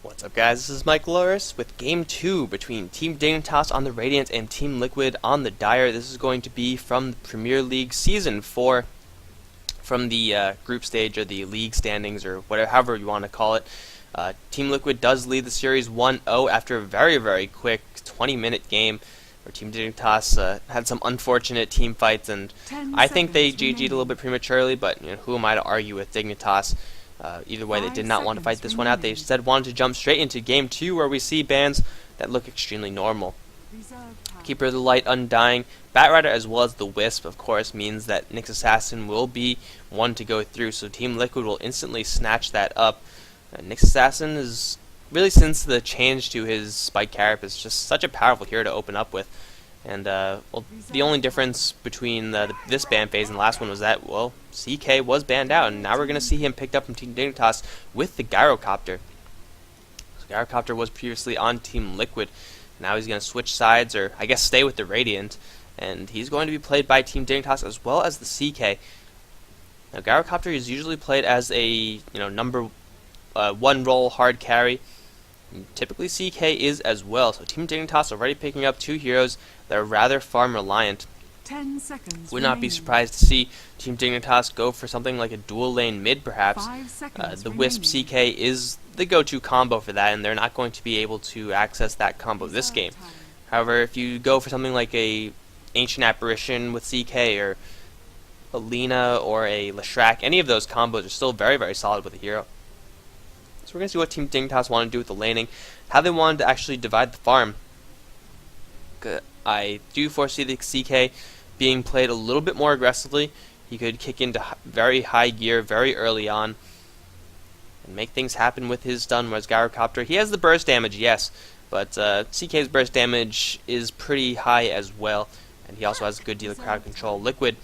What's up, guys? This is Mike Loris with Game 2 between Team Dignitas on the Radiant and Team Liquid on the Dire. This is going to be from the Premier League Season 4, from the group stage or the league standings or whatever, however you want to call it. Team Liquid does lead the series 1-0 after a very quick 20-minute game where Team Dignitas had some unfortunate team fights, and I think they GG'd a little bit prematurely, but who am I to argue with Dignitas? Either way, they did not want to fight this one out. They instead wanted to jump straight into Game 2, where we see bans that look extremely normal. Keeper of the Light, Undying, Batrider, as well as the Wisp, of course, means that Nyx Assassin will be one to go through, so Team Liquid will instantly snatch that up. Nyx Assassin is, really since the change to his Spike Carapace, just such a powerful hero to open up with. And, well, the only difference between this ban phase and the last one was that, well, CK was banned out, and now we're going to see him picked up from Team Dignitas with the Gyrocopter. So Gyrocopter was previously on Team Liquid. Now he's going to switch sides, or I guess stay with the Radiant, and he's going to be played by Team Dignitas as well as the CK. Now Gyrocopter is usually played as a number 1 role hard carry. Typically CK is as well, so Team Dignitas already picking up 2 heroes that are rather farm reliant. 10 seconds Would not be surprised to see Team Dignitas go for something like a dual lane mid perhaps. 5 seconds The Wisp CK is the go-to combo for that, and they're not going to be able to access that combo this game. However, if you go for something like a Ancient Apparition with CK, or a Lina or a Leshrac, any of those combos are still very solid with a hero. So we're going to see what Team Dignitas want to do with the laning, how they wanted to actually divide the farm. I do foresee the CK being played a little bit more aggressively. He could kick into very high gear very early on and make things happen with his stun, whereas Gyrocopter, he has the burst damage, yes, but CK's burst damage is pretty high as well, and he also has a good deal of crowd control. Liquid,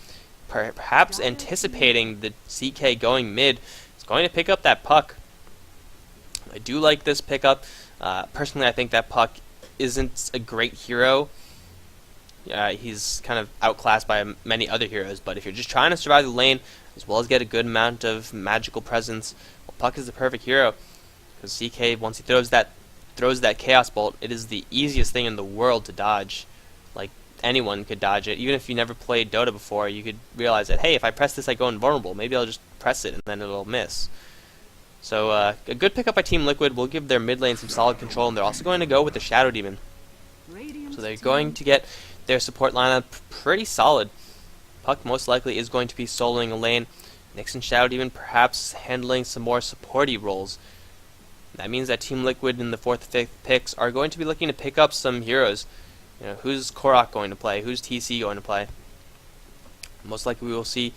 perhaps anticipating the CK going mid, is going to pick up that puck. I do like this pickup. Personally, I think that puck isn't a great hero. He's kind of outclassed by many other heroes, but if you're just trying to survive the lane, as well as get a good amount of magical presence, well, puck is the perfect hero. Because CK, once he throws that Chaos Bolt, it is the easiest thing in the world to dodge. Like, anyone could dodge it. Even if you never played Dota before, you could realize that, hey, if I press this, I go invulnerable. Maybe I'll just press it, and then it'll miss. So, a good pickup by Team Liquid will give their mid lane some solid control, and they're also going to go with the Shadow Demon. So they're going to get their support lineup pretty solid. Puck most likely is going to be soloing a lane. Nyx and Shadow Demon perhaps handling some more supporty roles. That means that Team Liquid in the 4th and 5th picks are going to be looking to pick up some heroes. Who's Korok going to play? Who's TC going to play? Most likely we will see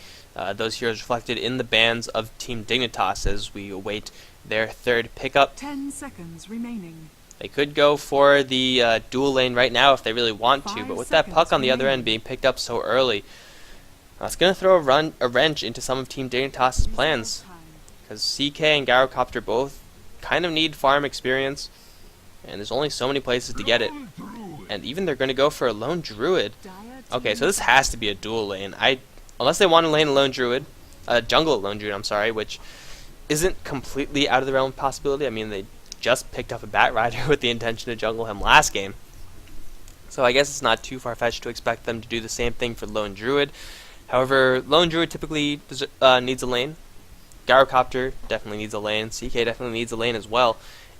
those heroes reflected in the bans of Team Dignitas as we await their 3rd pickup. 10 seconds remaining. They could go for the dual lane right now if they really want to, but with that puck on the other end being picked up so early, it's going to throw a wrench into some of Team Dignitas' plans. Because CK and Gyrocopter both kind of need farm experience, and there's only so many places to get it. And even they're going to go for a lone druid. Okay, so this has to be a dual lane. Unless they want to lane a lone druid, jungle a lone druid, I'm sorry, which isn't completely out of the realm of possibility. I mean, they just picked up a Batrider with the intention to jungle him last game. So I guess it's not too far-fetched to expect them to do the same thing for lone druid. However, lone druid typically needs a lane. Gyrocopter definitely needs a lane. CK definitely needs a lane as well.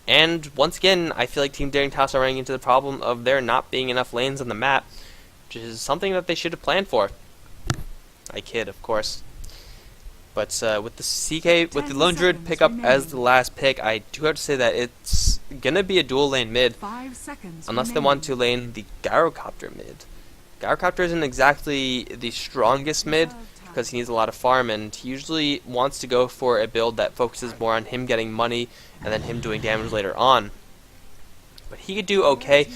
And once again, I feel like Team Dignitas are running into the problem of there not being enough lanes on the map, which is something that they should have planned for. I kid, of course. But with the CK, with the lone druid pickup as the last pick, I do have to say that it's gonna be a dual lane mid, 5 seconds unless they want to lane the Gyrocopter mid. Gyrocopter isn't exactly the strongest mid because he needs a lot of farm, and he usually wants to go for a build that focuses more on him getting money and then him doing damage later on. But he could do okay.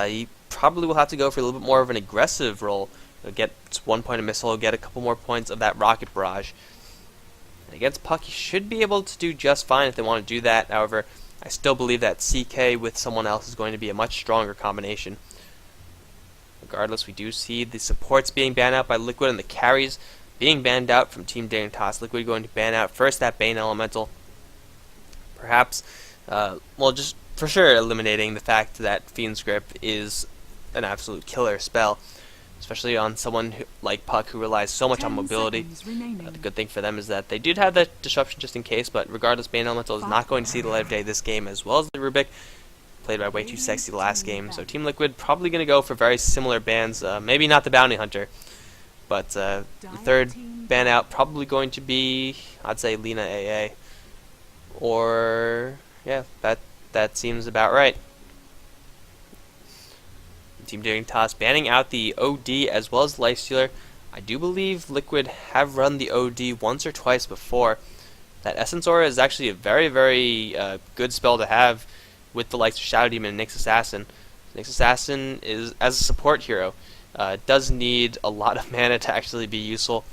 He probably will have to go for a little bit more of an aggressive role. He'll get 1 point of missile, get a couple more points of that rocket barrage. And against Puck, he should be able to do just fine if they want to do that. However, I still believe that CK with someone else is going to be a much stronger combination. Regardless, we do see the supports being banned out by Liquid and the carries being banned out from Team Dignitas. Liquid going to ban out first that Bane Elemental. Perhaps Well, just for sure eliminating the fact that Fiend's Grip is an absolute killer spell, especially on someone like Puck who relies so much on 10 mobility. seconds remaining. The good thing for them is that they did have that disruption just in case, but regardless, Bane Elemental is not going to see the light of day this game, as well as the Rubik, played by Way Too Sexy the last game. So Team Liquid probably going to go for very similar bans, maybe not the Bounty Hunter, but the third ban out probably going to be, I'd say, Lina AA. Or, yeah, that seems about right. Team Dignitas banning out the OD as well as Lifestealer. I do believe Liquid have run the OD once or twice before. That Essence Aura is actually a very, very good spell to have with the likes of Shadow Demon and Nyx Assassin. Nyx Assassin is, as a support hero, does need a lot of mana to actually be useful.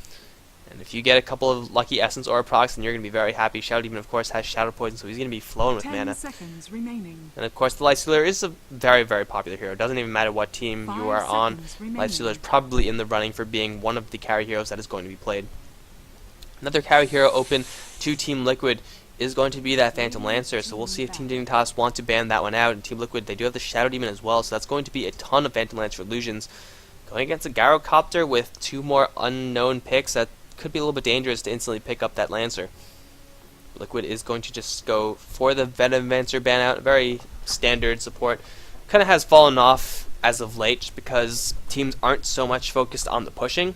And if you get a couple of lucky Essence Aura procs, then you're going to be very happy. Shadow Demon, of course, has Shadow Poison, so he's going to be flowing with 10 mana. seconds remaining. And of course, the Lifestealer is a very, very popular hero. It doesn't even matter what team 5 you are on. seconds remaining. Lifestealer is probably in the running for being one of the carry heroes that is going to be played. Another carry hero open to Team Liquid is going to be that Phantom Lancer, so we'll see if Team Dignitas want to ban that one out. And Team Liquid, they do have the Shadow Demon as well, so that's going to be a ton of Phantom Lancer illusions. Going against a Gyrocopter with two more unknown picks, that could be a little bit dangerous to instantly pick up that Lancer. Liquid is going to just go for the Venomancer ban out, very standard support. Kind of has fallen off as of late just because teams aren't so much focused on the pushing.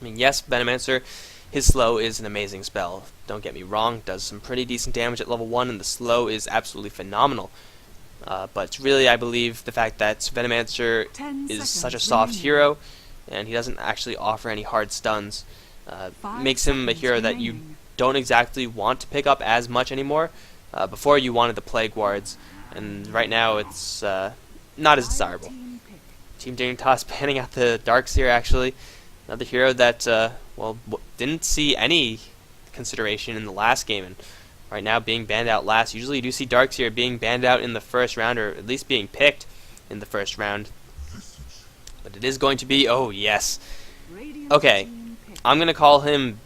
I mean, yes, Venomancer, his slow is an amazing spell. Don't get me wrong, does some pretty decent damage at level 1, and the slow is absolutely phenomenal. But it's really, I believe, the fact that Venomancer is such a soft hero, and he doesn't actually offer any hard stuns, makes him a hero that you don't exactly want to pick up as much anymore. Before you wanted the Plague Wards, and right now it's not as desirable. Team Dignitas banning out the Darkseer, actually. Another hero that, well, didn't see any consideration in the last game, and right now being banned out last. Usually you do see Darkseer being banned out in the first round, or at least being picked in the first round. But it is going to be, oh yes. Okay, I'm going to call him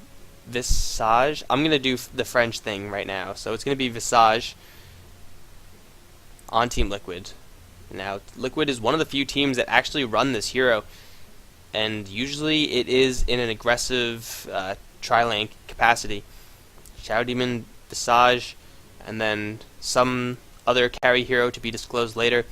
Visage. I'm going to do the French thing right now. So it's going to be Visage on Team Liquid. Now, Liquid is one of the few teams that actually run this hero, and usually it is in an aggressive tri-lane capacity. Shadow Demon, Visage, and then some other carry hero to be disclosed later.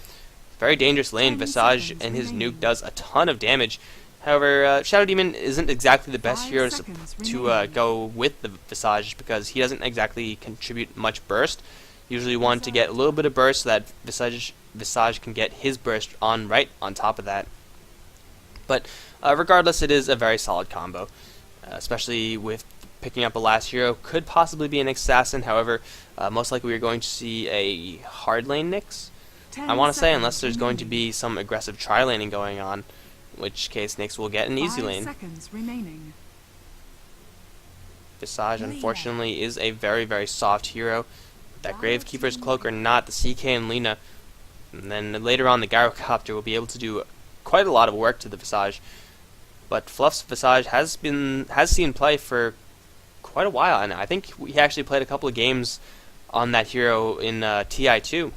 Very dangerous lane. Visage and his nuke does a ton of damage. However, Shadow Demon isn't exactly the best hero to go with the Visage because he doesn't exactly contribute much burst. Usually want to get a little bit of burst so that Visage can get his burst on right on top of that. But regardless, it is a very solid combo, especially with picking up a last hero. Could possibly be an Assassin, however, most likely we're going to see a hard lane Nyx. I want to say, unless there's going to be some aggressive tri-laning going on, in which case Nyx will get an easy lane. Visage, unfortunately, is a very, very soft hero. That Gravekeeper's Cloak or not, the CK and Lina, and then later on the Gyrocopter will be able to do quite a lot of work to the Visage. But Fluff's Visage has seen play for quite a while, and I think he actually played a couple of games on that hero in TI2.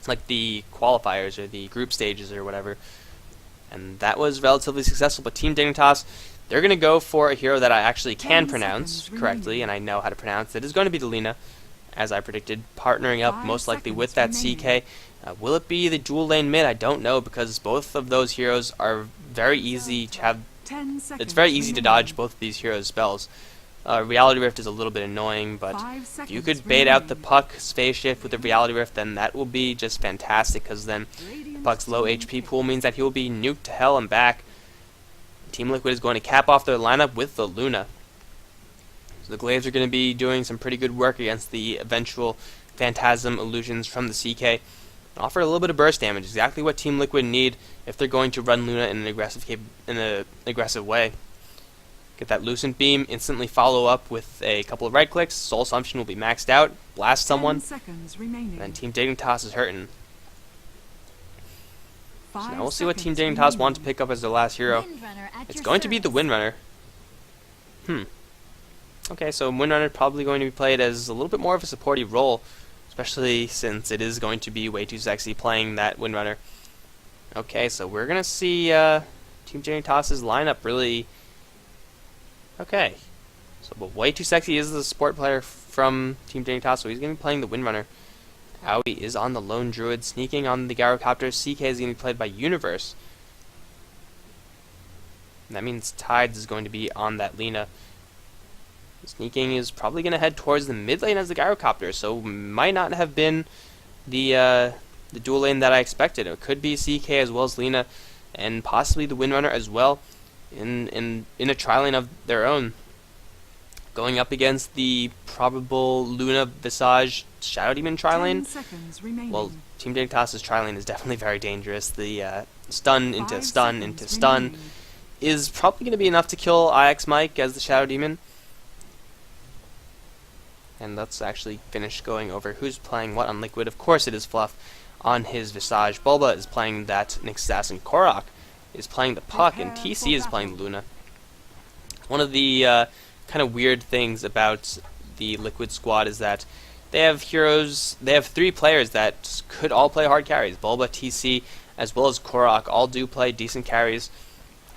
Like the qualifiers or the group stages or whatever, and that was relatively successful. But Team Dignitas, they're going to go for a hero that I actually can pronounce correctly, and I know how to pronounce it. Is going to be the Lina, as I predicted, partnering up most likely with that CK. Will it be the dual lane mid? I don't know, because both of those heroes are very easy to have. It's very easy to dodge both of these heroes' spells. Reality Rift is a little bit annoying, but if you could bait out the Puck Phase Shift with the Reality Rift, then that will be just fantastic, because then Puck's low HP pool means that he will be nuked to hell and back. Team Liquid is going to cap off their lineup with the Luna. So the Glaives are going to be doing some pretty good work against the eventual Phantasm illusions from the CK. Offer a little bit of burst damage, exactly what Team Liquid need if they're going to run Luna in an aggressive way. Get that Lucent Beam, instantly follow up with a couple of right clicks, Soul Assumption will be maxed out, blast someone, and then Team Dignitas is hurting. So now we'll see what Team Dignitas want to pick up as their last hero. It's going to be the Windrunner. Okay, so Windrunner probably going to be played as a little bit more of a supportive role. especially since it is going to be way too sexy playing that Windrunner. Okay, so we're going to see Team Dignitas' lineup really... Okay. So, but way too sexy is the support player from Team Dignitas, so he's going to be playing the Windrunner. Aoi is on the Lone Druid, sneaking on the Gyrocopter. CK is going to be played by Universe. And that means Tides is going to be on that Lina. Sneaking is probably going to head towards the mid lane as the Gyrocopter, so might not have been the dual lane that I expected. It could be CK as well as Lina, and possibly the Windrunner as well in a tri-lane of their own. Going up against the probable Luna Visage Shadow Demon tri-lane. 10 seconds remaining. Well, Team Dignitas' tri-lane is definitely very dangerous. The stun into 5 stun seconds into stun remaining. is probably going to be enough to kill IX Mike as the Shadow Demon. And let's actually finish going over who's playing what on Liquid. Of course it is Fluff on his Visage. Bulba is playing that Nyx Assassin. Korok is playing the Puck, and TC is playing Luna. One of the kind of weird things about the Liquid squad is that they have heroes, they have 3 players that could all play hard carries. Bulba, TC, as well as Korok all do play decent carries.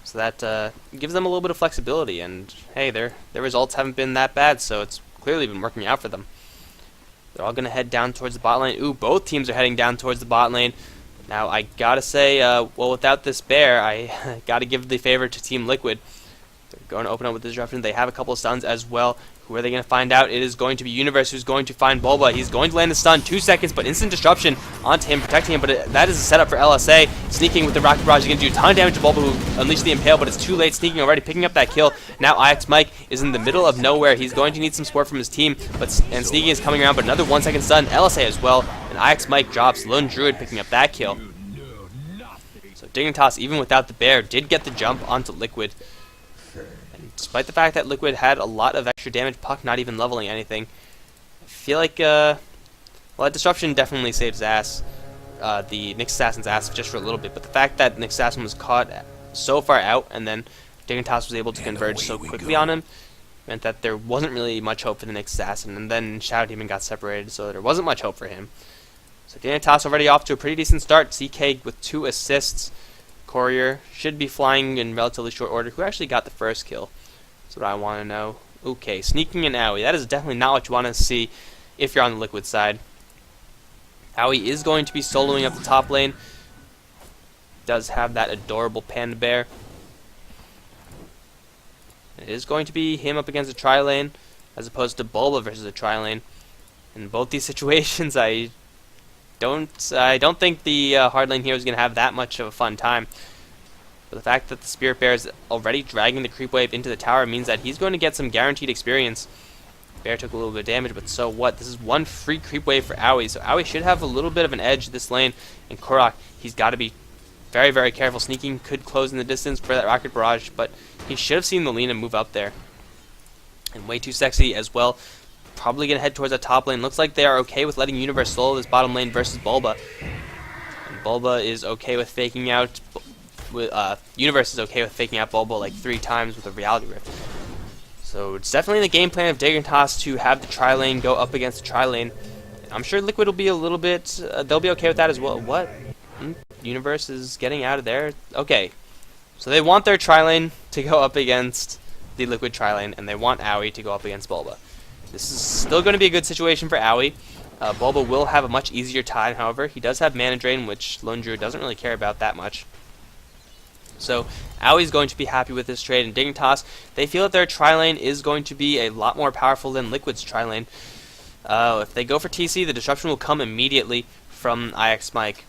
So that gives them a little bit of flexibility, and hey, their results haven't been that bad, so it's clearly been working out for them. They're all going to head down towards the bot lane. Ooh, both teams are heading down towards the bot lane. Now, I gotta say, well, without this bear, I gotta give the favor to Team Liquid. They're going to open up with Disruption. They have a couple of stuns as well. Who are they going to find out? It is going to be Universe who's going to find Bulba. He's going to land the stun. 2 seconds, but instant Disruption onto him, protecting him. But that is a setup for LSA. Sneaking with the Rocket Barrage. He's going to do a ton of damage to Bulba, who unleashed the Impale, but it's too late. Sneaking already, picking up that kill. Now IX Mike is in the middle of nowhere. He's going to need some support from his team, and Sneaking is coming around, but another 1 second stun. LSA as well, and IX Mike drops. Lone Druid picking up that kill. So Dignitas, even without the bear, did get the jump onto Liquid. Despite the fact that Liquid had a lot of extra damage, Puck not even leveling anything, I feel like, well, that Disruption definitely saved his ass, the Nyx Assassin's ass just for a little bit, but the fact that Nyx Assassin was caught so far out, and then Dignitas was able to converge so quickly on him, meant that there wasn't really much hope for the Nyx Assassin, and then Shadow Demon got separated, so there wasn't much hope for him. So Dignitas already off to a pretty decent start. CK with 2 assists. Courier should be flying in relatively short order. Who actually got the first kill? That's what I want to know. Okay, Sneaking and Aoi. That is definitely not what you want to see if you're on the Liquid side. Aoi is going to be soloing up the top lane. Does have that adorable panda bear. It is going to be him up against a tri-lane, as opposed to Bulba versus a tri-lane. In both these situations, I don't think the hard lane hero is going to have that much of a fun time. But the fact that the Spirit Bear is already dragging the creep wave into the tower means that he's going to get some guaranteed experience. Bear took a little bit of damage, but so what? This is 1 free creep wave for Aoi, so Aoi should have a little bit of an edge this lane. And Korok, he's got to be very, very careful. Sneaking could close in the distance for that Rocket Barrage, but he should have seen the Lina move up there. And way too sexy as well. Probably going to head towards that top lane. Looks like they are okay with letting Universe solo this bottom lane versus Bulba. And Bulba is okay with faking out... Universe is okay with faking out Bulba like 3 times with a Reality Rift. So it's definitely the game plan of Dignitas to have the tri-lane go up against the tri-lane. I'm sure Liquid will be a little bit... they'll be okay with that as well. What? Universe is getting out of there? Okay. So they want their tri-lane to go up against the Liquid tri-lane, and they want Aoi to go up against Bulba. This is still going to be a good situation for Aoi. Bulba will have a much easier time, however. He does have Mana Drain, which Lone Druid doesn't really care about that much. So Aoi's going to be happy with this trade, and Dignitas, they feel that their tri-lane is going to be a lot more powerful than Liquid's tri-lane. If they go for TC, the disruption will come immediately from IX Mike.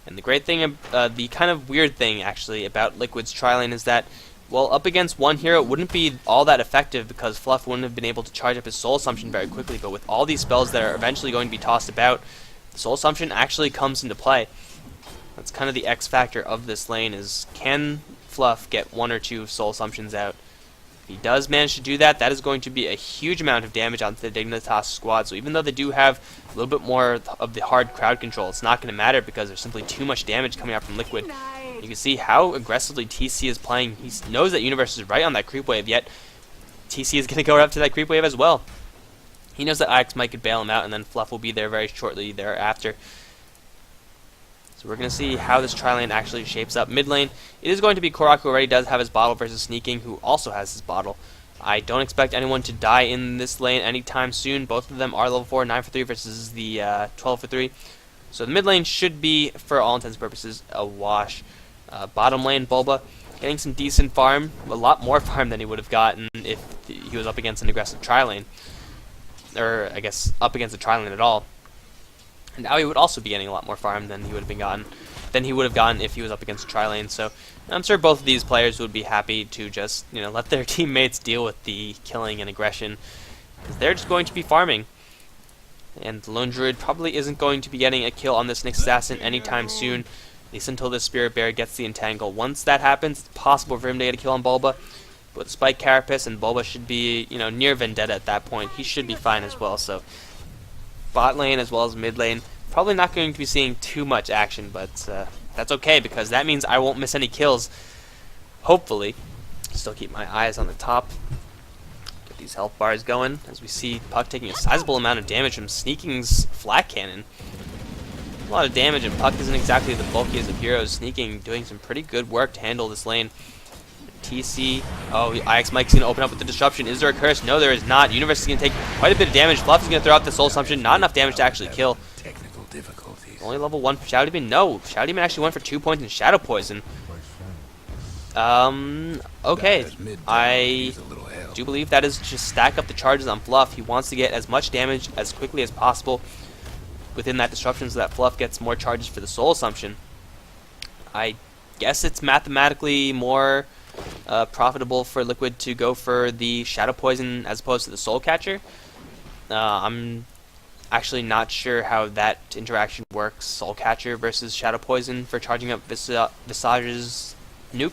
And the great thing, the kind of weird thing actually about Liquid's tri-lane is that, well, up against one hero, it wouldn't be all that effective because Fluff wouldn't have been able to charge up his Soul Assumption very quickly, but with all these spells that are eventually going to be tossed about, the Soul Assumption actually comes into play. That's kind of the X factor of this lane, is can Fluff get 1 or 2 Soul Assumptions out? If he does manage to do that, that is going to be a huge amount of damage onto the Dignitas squad, so even though they do have a little bit more of the hard crowd control, it's not going to matter because there's simply too much damage coming out from Liquid. You can see how aggressively TC is playing. He knows that Universe is right on that creep wave, yet TC is going to go up to that creep wave as well. He knows that Ix Mike could bail him out, and then Fluff will be there very shortly thereafter. So we're going to see how this tri-lane actually shapes up. Mid lane, it is going to be Korok, who already does have his bottle, versus Sneaking, who also has his bottle. I don't expect anyone to die in this lane anytime soon. Both of them are level 4, 9 for 3 versus the 12 for 3. So the mid lane should be, for all intents and purposes, a wash. Bottom lane, Bulba, getting some decent farm, a lot more farm than he would have gotten if he was up against an aggressive tri-lane. Or, I guess, up against a tri-lane at all. And now he would also be getting a lot more farm than he would have gotten if he was up against a tri-lane. So I'm sure both of these players would be happy to just, let their teammates deal with the killing and aggression, because they're just going to be farming. And the Lone Druid probably isn't going to be getting a kill on this Nyx Assassin anytime soon, at least until the Spirit Bear gets the Entangle. Once that happens, it's possible for him to get a kill on Bulba. But Spike Carapace and Bulba should be, near Vendetta at that point. He should be fine as well. So bot lane as well as mid lane, probably not going to be seeing too much action, but that's okay, because that means I won't miss any kills. Hopefully. Still keep my eyes on the top. Get these health bars going as we see Puck taking a sizable amount of damage from Sneaking's flat cannon. A lot of damage, and Puck isn't exactly the bulkiest of heroes. Sneaking doing some pretty good work to handle this lane. TC. Oh, Ix Mike's going to open up with the disruption. Is there a curse? No, there is not. Universe is going to take quite a bit of damage. Fluff is going to throw out the Soul Assumption. Not enough damage to actually kill. Technical difficulties. Only level 1 for Shadow Demon? No. Shadow Demon actually went for 2 points in Shadow Poison. Okay. I do believe that is just stack up the charges on Fluff. He wants to get as much damage as quickly as possible within that disruption so that Fluff gets more charges for the Soul Assumption. I guess it's mathematically more profitable for Liquid to go for the Shadow Poison as opposed to the Soul Catcher. I'm actually not sure how that interaction works, Soul Catcher versus Shadow Poison for charging up Visage's nuke.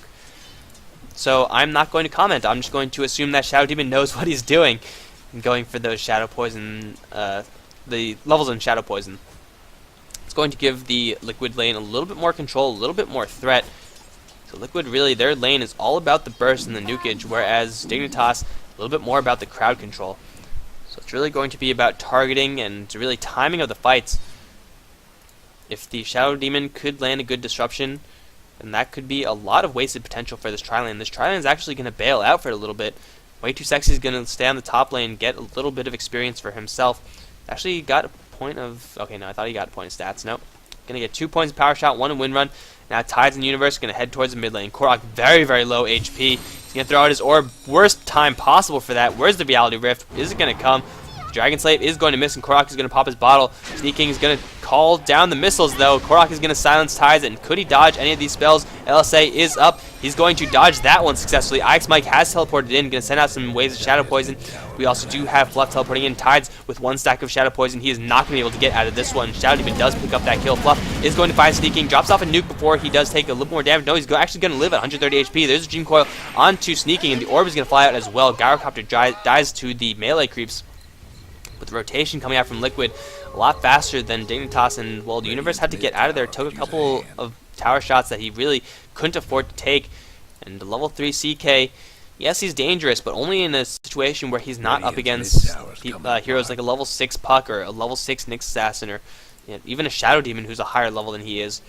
So I'm not going to comment. I'm just going to assume that Shadow Demon knows what he's doing and going for those Shadow Poison, the levels in Shadow Poison. It's going to give the Liquid lane a little bit more control, a little bit more threat. So Liquid, really, their lane is all about the burst and the nukage, whereas Dignitas, a little bit more about the crowd control. So it's really going to be about targeting and really timing of the fights. If the Shadow Demon could land a good disruption, then that could be a lot of wasted potential for this tri-lane. This tri-lane is actually going to bail out for it a little bit. Way Too Sexy is going to stay on the top lane, get a little bit of experience for himself. Actually got a point of... Okay, no, I thought he got a point of stats. Nope. Going to get 2 points of Power Shot, 1 in Wind Run. Now Tides in the Universe going to head towards the mid lane. Korok very, very low HP. He's going to throw out his orb. Worst time possible for that. Where's the Reality Rift? Is it going to come? Dragon Slave is going to miss, and Korok is going to pop his bottle. Sneaking is going to call down the missiles, though. Korok is going to silence Tides, and could he dodge any of these spells? LSA is up. He's going to dodge that one successfully. Ix Mike has teleported in, going to send out some waves of Shadow Poison. We also do have Fluff teleporting in. Tides with 1 stack of Shadow Poison. He is not going to be able to get out of this one. Shadow Demon does pick up that kill. Fluff is going to find Sneaking, drops off a nuke before he does take a little more damage. No, he's actually going to live at 130 HP. There's a Dream Coil onto Sneaking, and the orb is going to fly out as well. Gyrocopter dies to the melee creeps. With the rotation coming out from Liquid a lot faster than Dignitas, and well, the Universe had to get out of there, took a couple of tower shots that he really couldn't afford to take. And the level 3 CK, yes, he's dangerous, but only in a situation where he's not up against heroes like a level 6 Puck or a level 6 Nyx Assassin, or even a Shadow Demon who's a higher level than he is.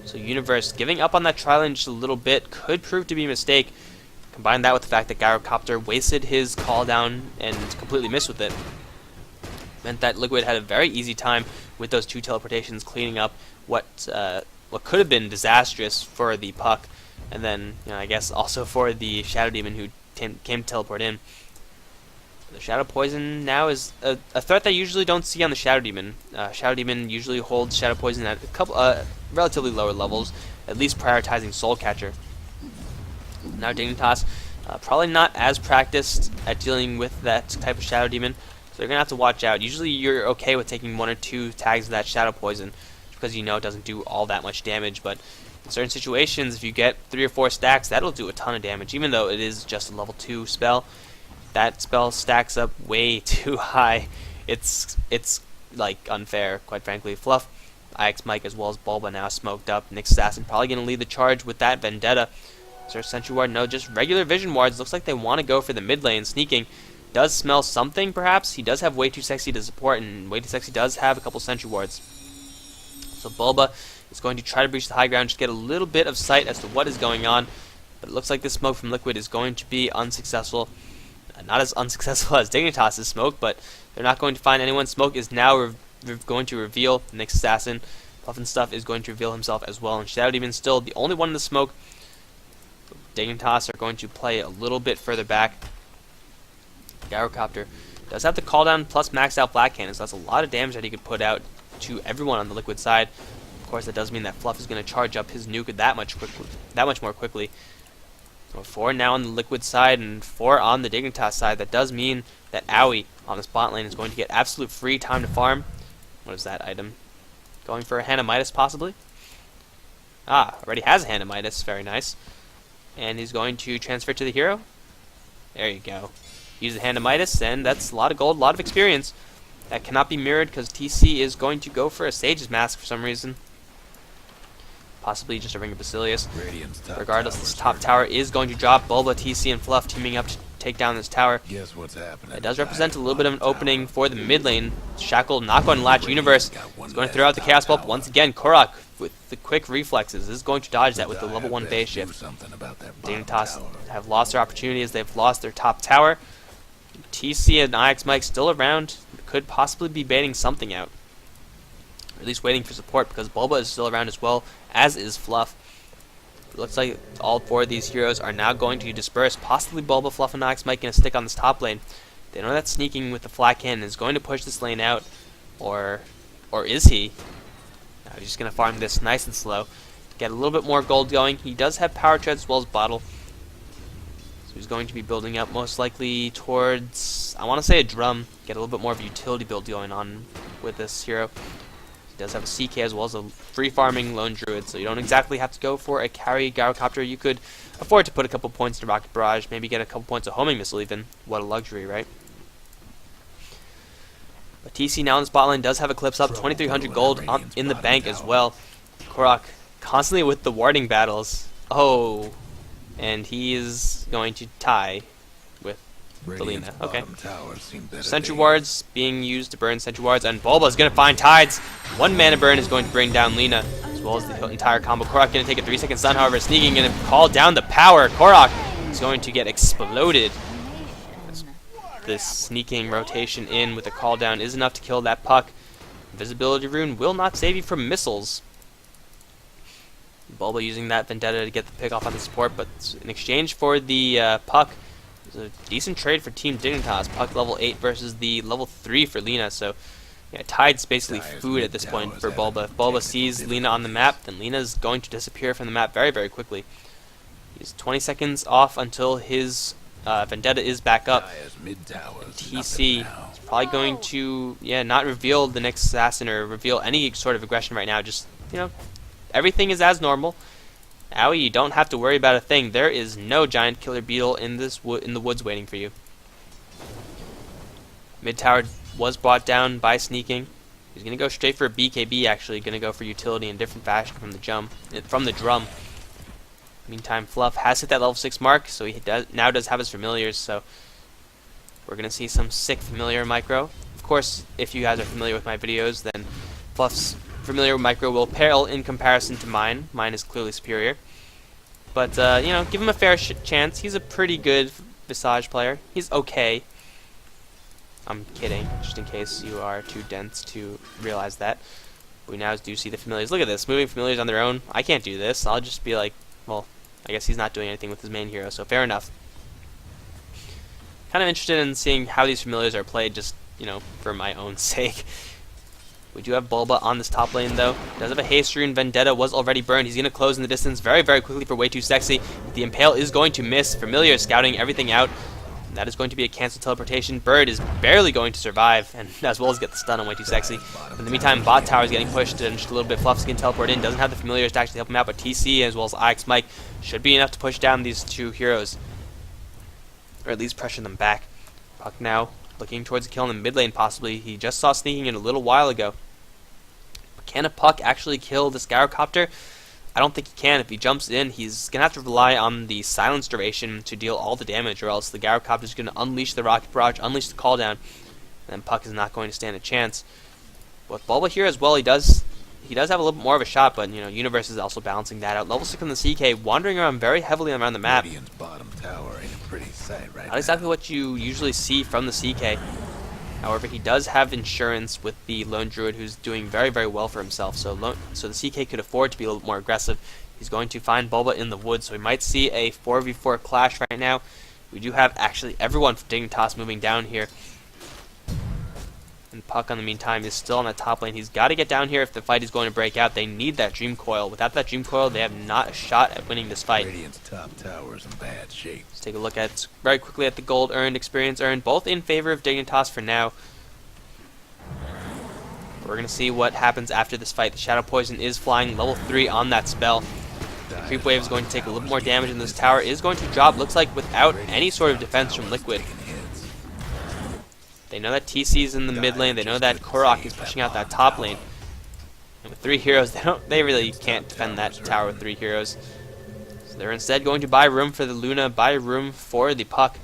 So Universe giving up on that tri-lane just a little bit could prove to be a mistake. Combine that with the fact that Gyrocopter wasted his call down and completely missed with it. Meant that Liquid had a very easy time with those 2 teleportations, cleaning up what could have been disastrous for the Puck, and then I guess also for the Shadow Demon who came to teleport in. The Shadow Poison now is a threat that I usually don't see on the Shadow Demon. Shadow Demon usually holds Shadow Poison at a couple relatively lower levels, at least prioritizing Soul Catcher. Now Dignitas, probably not as practiced at dealing with that type of Shadow Demon, so you're going to have to watch out. Usually you're okay with taking 1 or 2 tags of that Shadow Poison, because it doesn't do all that much damage, but in certain situations, if you get 3 or 4 stacks, that'll do a ton of damage, even though it is just a level 2 spell. That spell stacks up way too high. It's like unfair, quite frankly. Fluff, Ix Mike, as well as Bulba now smoked up. Nyx Assassin probably going to lead the charge with that Vendetta. Is there a Sentry Ward? No, just regular Vision Wards. Looks like they want to go for the mid lane. Sneaking does smell something, perhaps. He does have Way Too Sexy to support, and Way Too Sexy does have a couple sentry wards. So Bulba is going to try to breach the high ground, just get a little bit of sight as to what is going on. But it looks like this smoke from Liquid is going to be unsuccessful. Not as unsuccessful as Dignitas' smoke, but they're not going to find anyone. Smoke is now going to reveal the next assassin. Puff and Stuff is going to reveal himself as well. And Shadow Demon still the only one in the smoke. Dignitas are going to play a little bit further back. Gyrocopter does have the call down plus maxed out Black Cannon, so that's a lot of damage that he could put out to everyone on the Liquid side. Of course, that does mean that Fluff is going to charge up his nuke that much more quickly. So 4 now on the Liquid side and 4 on the Dignitas side. That does mean that Owie on the spot lane is going to get absolute free time to farm. What is that item? Going for a Hannah Midas, possibly? Ah, already has a Hannah Midas. Very nice. And he's going to transfer to the hero. There you go. Use the Hannah Midas, and that's a lot of gold, a lot of experience. That cannot be mirrored because TC is going to go for a Sage's Mask for some reason. Possibly just a Ring of Basilius. Regardless, this top tower is going to drop. Bulba, TC, and Fluff teaming up to take down this tower. Guess what's happening? It does represent a little bit of an opening for the mid lane. Shackle not going to latch Universe. He's going to throw out the Chaos Bolt once again. Korok with the quick reflexes is going to dodge that with the level 1 phase shift. Dignitas have lost their opportunity as they've lost their top tower. TC and IX Mike still around. Could possibly be baiting something out. Or at least waiting for support because Bulba is still around as well, as is Fluff. It looks like all 4 of these heroes are now going to disperse. Possibly Bulba, Fluff, and IX Mike going to stick on this top lane. They know that sneaking with the flat cannon is going to push this lane out. Or is he? No, he's just going to farm this nice and slow. Get a little bit more gold going. He does have Power Tread as well as Bottle. So he's going to be building up most likely towards, I want to say, a drum. Get a little bit more of a utility build going on with this hero. He does have a CK as well as a free farming lone druid, so you don't exactly have to go for a carry Gyrocopter. You could afford to put a couple points into Rocket Barrage, maybe get a couple points of homing missile even. What a luxury, right? But TC now in the spot line does have Eclipse up, 2,300 gold in the bank as well. Korok constantly with the warding battles. Oh, and he is going to tie with Delina. Okay. Sentry wards being used to burn sentry wards, and Bulba is going to find tides. 1 mana burn is going to bring down Lina, as well as the entire combo. Korok going to take a 3-second stun, however, sneaking, going to call down the power. Korok is going to get exploded. This sneaking rotation in with a call down is enough to kill that puck. Invisibility rune will not save you from missiles. Bulba using that Vendetta to get the pick off on the support, but in exchange for the puck, it's a decent trade for Team Dignitas. Puck level 8 versus the level 3 for Lina, so yeah, Tide's basically food at this point for Bulba. If Bulba sees Lina on the map, then Lina's going to disappear from the map very, very quickly. He's 20 seconds off until his Vendetta is back up. TC is probably going to not reveal the next assassin or reveal any sort of aggression right now. Just, everything is as normal. Owie, you don't have to worry about a thing. There is no giant killer beetle in the woods waiting for you. Mid tower was brought down by sneaking. He's gonna go straight for a BKB. Actually, gonna go for utility in different fashion from the drum. Meantime, Fluff has hit that level 6 mark, so he now does have his familiars. So we're gonna see some sick familiar micro. Of course, if you guys are familiar with my videos, then Fluff's familiar micro will pale in comparison to mine. Mine is clearly superior. But, give him a fair chance. He's a pretty good Visage player. He's okay. I'm kidding, just in case you are too dense to realize that. We now do see the familiars. Look at this, moving familiars on their own. I can't do this. I'll just be like, well, I guess he's not doing anything with his main hero, so fair enough. Kind of interested in seeing how these familiars are played, just, for my own sake. We do have Bulba on this top lane, though. Does have a haste rune. Vendetta was already burned. He's going to close in the distance very, very quickly for Way Too Sexy. The Impale is going to miss. Familiar scouting everything out. And that is going to be a cancel teleportation. Bird is barely going to survive, and as well as get the stun on Way Too Sexy. In the meantime, bot tower is getting pushed, and just a little bit. Fluff's going to teleport in. Doesn't have the familiars to actually help him out, but TC as well as IX Mike should be enough to push down these 2 heroes. Or at least pressure them back. Puck now looking towards a kill in the mid lane, possibly. He just saw sneaking in a little while ago. Can a puck actually kill this Gyrocopter? I don't think he can. If he jumps in, he's going to have to rely on the silence duration to deal all the damage, or else the Gyrocopter is going to unleash the Rocket Barrage, unleash the Call Down, and then Puck is not going to stand a chance. With Bulba here as well, he does have a little bit more of a shot, but Universe is also balancing that out. Level 6 on the CK, wandering around very heavily around the map. Radiant's bottom tower ain't a pretty sight right Not exactly what you usually see from the CK. However, he does have insurance with the Lone Druid, who's doing very, very well for himself. So the CK could afford to be a little more aggressive. He's going to find Bulba in the woods, so we might see a 4v4 clash right now. We do have actually everyone from Dignitas moving down here. And Puck, in the meantime, is still on the top lane. He's got to get down here if the fight is going to break out. They need that Dream Coil. Without that Dream Coil, they have not a shot at winning this fight. Radiant's top tower's in bad shape. Let's take a look at very quickly at the gold earned, experience earned, both in favor of Dignitas for now. We're going to see what happens after this fight. The Shadow Poison is flying level 3 on that spell. The Creep Wave is going to take a little more damage, and this tower is going to drop, looks like, without any sort of defense from Liquid. They know that TC is in the mid lane. They know that Korok is pushing out that top lane. And with 3 heroes, they really can't defend that tower with 3 heroes. So they're instead going to buy room for the Luna, buy room for the Puck.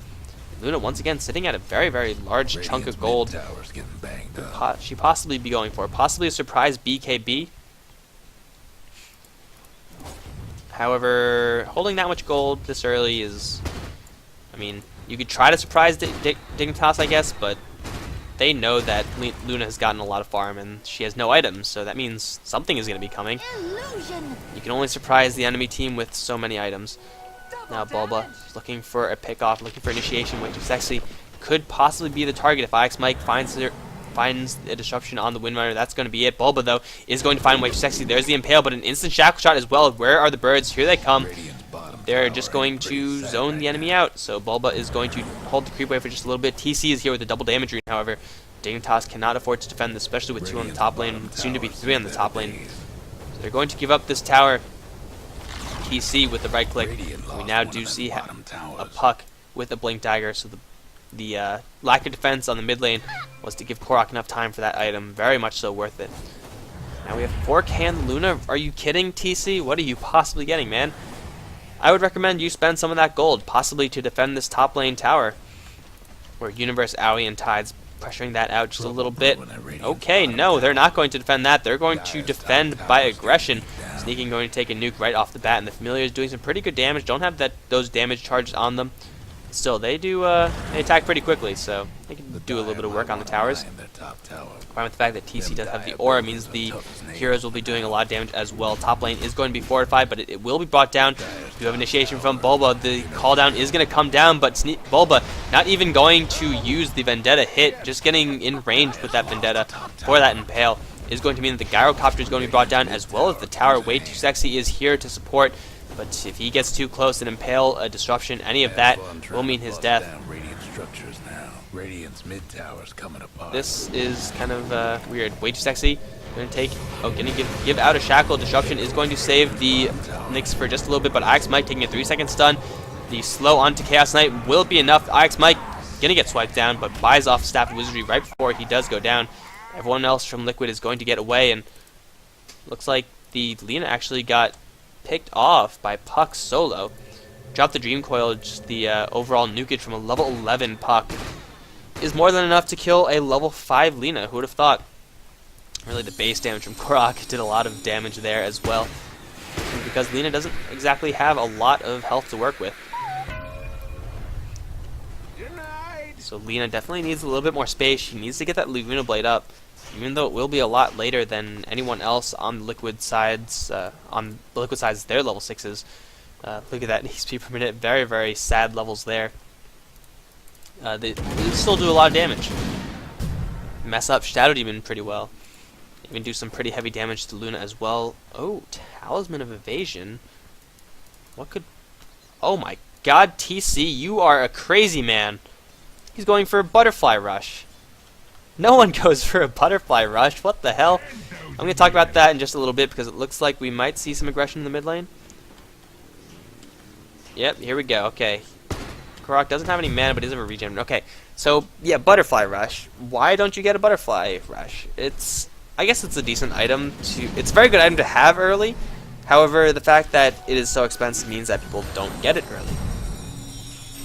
Luna once again sitting at a very, very large chunk of gold. She possibly be going for possibly a surprise BKB. However, holding that much gold this early is, I mean, you could try to surprise Dignitas, I guess, but they know that Luna has gotten a lot of farm and she has no items, so that means something is going to be coming. Illusion. You can only surprise the enemy team with so many items. Now Bulba is looking for a pick-off, looking for initiation, which is actually could possibly be the target if Ix Mike finds a disruption on the Windrunner. That's going to be it. Bulba, though, is going to find Way Too Sexy. There's the Impale, but an instant Shackle Shot as well. Where are the birds? Here they come. They're just going to zone the enemy out. So Bulba is going to hold the Creep Wave for just a little bit. TC is here with the double damage rune, however. Dignitas cannot afford to defend this, especially with 2 on the top lane, soon to be 3 on the top lane. So they're going to give up this tower. TC with the right click. We now do see a Puck with a Blink Dagger, so the lack of defense on the mid lane was to give Korok enough time for that item. Very much so worth it. Now we have 4-can Luna. Are you kidding, TC? What are you possibly getting, man? I would recommend you spend some of that gold, possibly to defend this top lane tower. Where Universe, Owie, and Tide's pressuring that out just a little bit. Okay, no, they're not going to defend that. They're going to defend by aggression. Sneaking going to take a nuke right off the bat, and the Familiar is doing some pretty good damage. Don't have those damage charges on them. Still, they attack pretty quickly, so they can do a little bit of work on the towers. Combined with the fact that TC does have the aura means the heroes will be doing a lot of damage as well. Top lane is going to be fortified, but it will be brought down. You have initiation from Bulba. The call down is going to come down, but Bulba not even going to use the Vendetta hit, just getting in range with that Vendetta for that Impale is going to mean that the Gyrocopter is going to be brought down, as well as the tower. Way Too Sexy is here to support. But if he gets too close, an Impale, a disruption, any of that will mean his death. This is kind of weird. Way Too Sexy. Going to give out a shackle. Disruption is going to save the Nyx for just a little bit, but Ix Mike taking a 3-second stun. The slow onto Chaos Knight will be enough. Ix Mike going to get swiped down, but buys off Staff of Wizardry right before he does go down. Everyone else from Liquid is going to get away, and looks like the Lina actually got picked off by Puck solo. Dropped the Dream Coil, just the overall nukage from a level 11 Puck is more than enough to kill a level 5 Lina. Who would have thought? Really, the base damage from Korok did a lot of damage there as well, because Lina doesn't exactly have a lot of health to work with. So Lina definitely needs a little bit more space. She needs to get that Laguna Blade up, even though it will be a lot later than anyone else on the Liquid sides. On the Liquid sides, their level 6s. Look at that HP per minute. Very, very sad levels there. They still do a lot of damage. Mess up Shadow Demon pretty well. Even do some pretty heavy damage to Luna as well. Oh, Talisman of Evasion. What could... Oh my god, TC, you are a crazy man. He's going for a Butterfly Rush. No one goes for a Butterfly Rush. What the hell? I'm going to talk about that in just a little bit, because it looks like we might see some aggression in the mid lane. Yep, here we go. Okay. Korok doesn't have any mana, but he does have a regen. Okay, so, yeah, Butterfly Rush. Why don't you get a Butterfly Rush? I guess it's a decent item to... It's a very good item to have early, However, the fact that it is so expensive means that people don't get it early.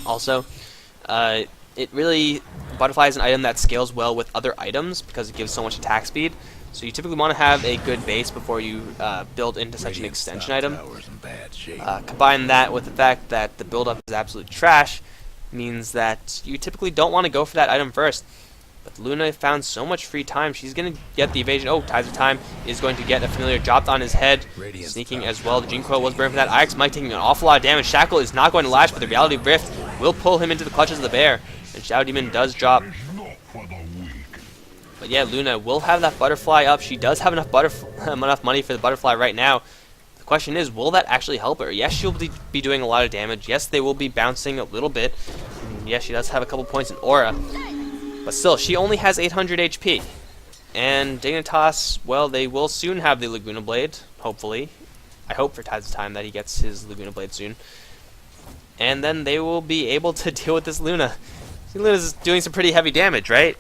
Also, it really, Butterfly is an item that scales well with other items because it gives so much attack speed. So you typically want to have a good base before you build into such an extension item. Combine that with the fact that the build-up is absolute trash, means that you typically don't want to go for that item first. But Luna found so much free time, she's going to get the evasion. Oh, Tides of Time is going to get a familiar dropped on his head, sneaking as well. The Gene Coil was burned for that. Ix Mike taking an awful lot of damage. Shackle is not going to lash, but the Reality Rift will pull him into the clutches of the bear. And Shadow Demon does drop. But yeah, Luna will have that Butterfly up. She does have enough money for the Butterfly right now. The question is, will that actually help her? Yes, she'll be doing a lot of damage. Yes, they will be bouncing a little bit. And yes, she does have a couple points in aura. But still, she only has 800 HP. And Dignitas, well, they will soon have the Laguna Blade, hopefully. I hope for Tides of Time that he gets his Laguna Blade soon. And then they will be able to deal with this Luna. See, Luna's doing some pretty heavy damage, right?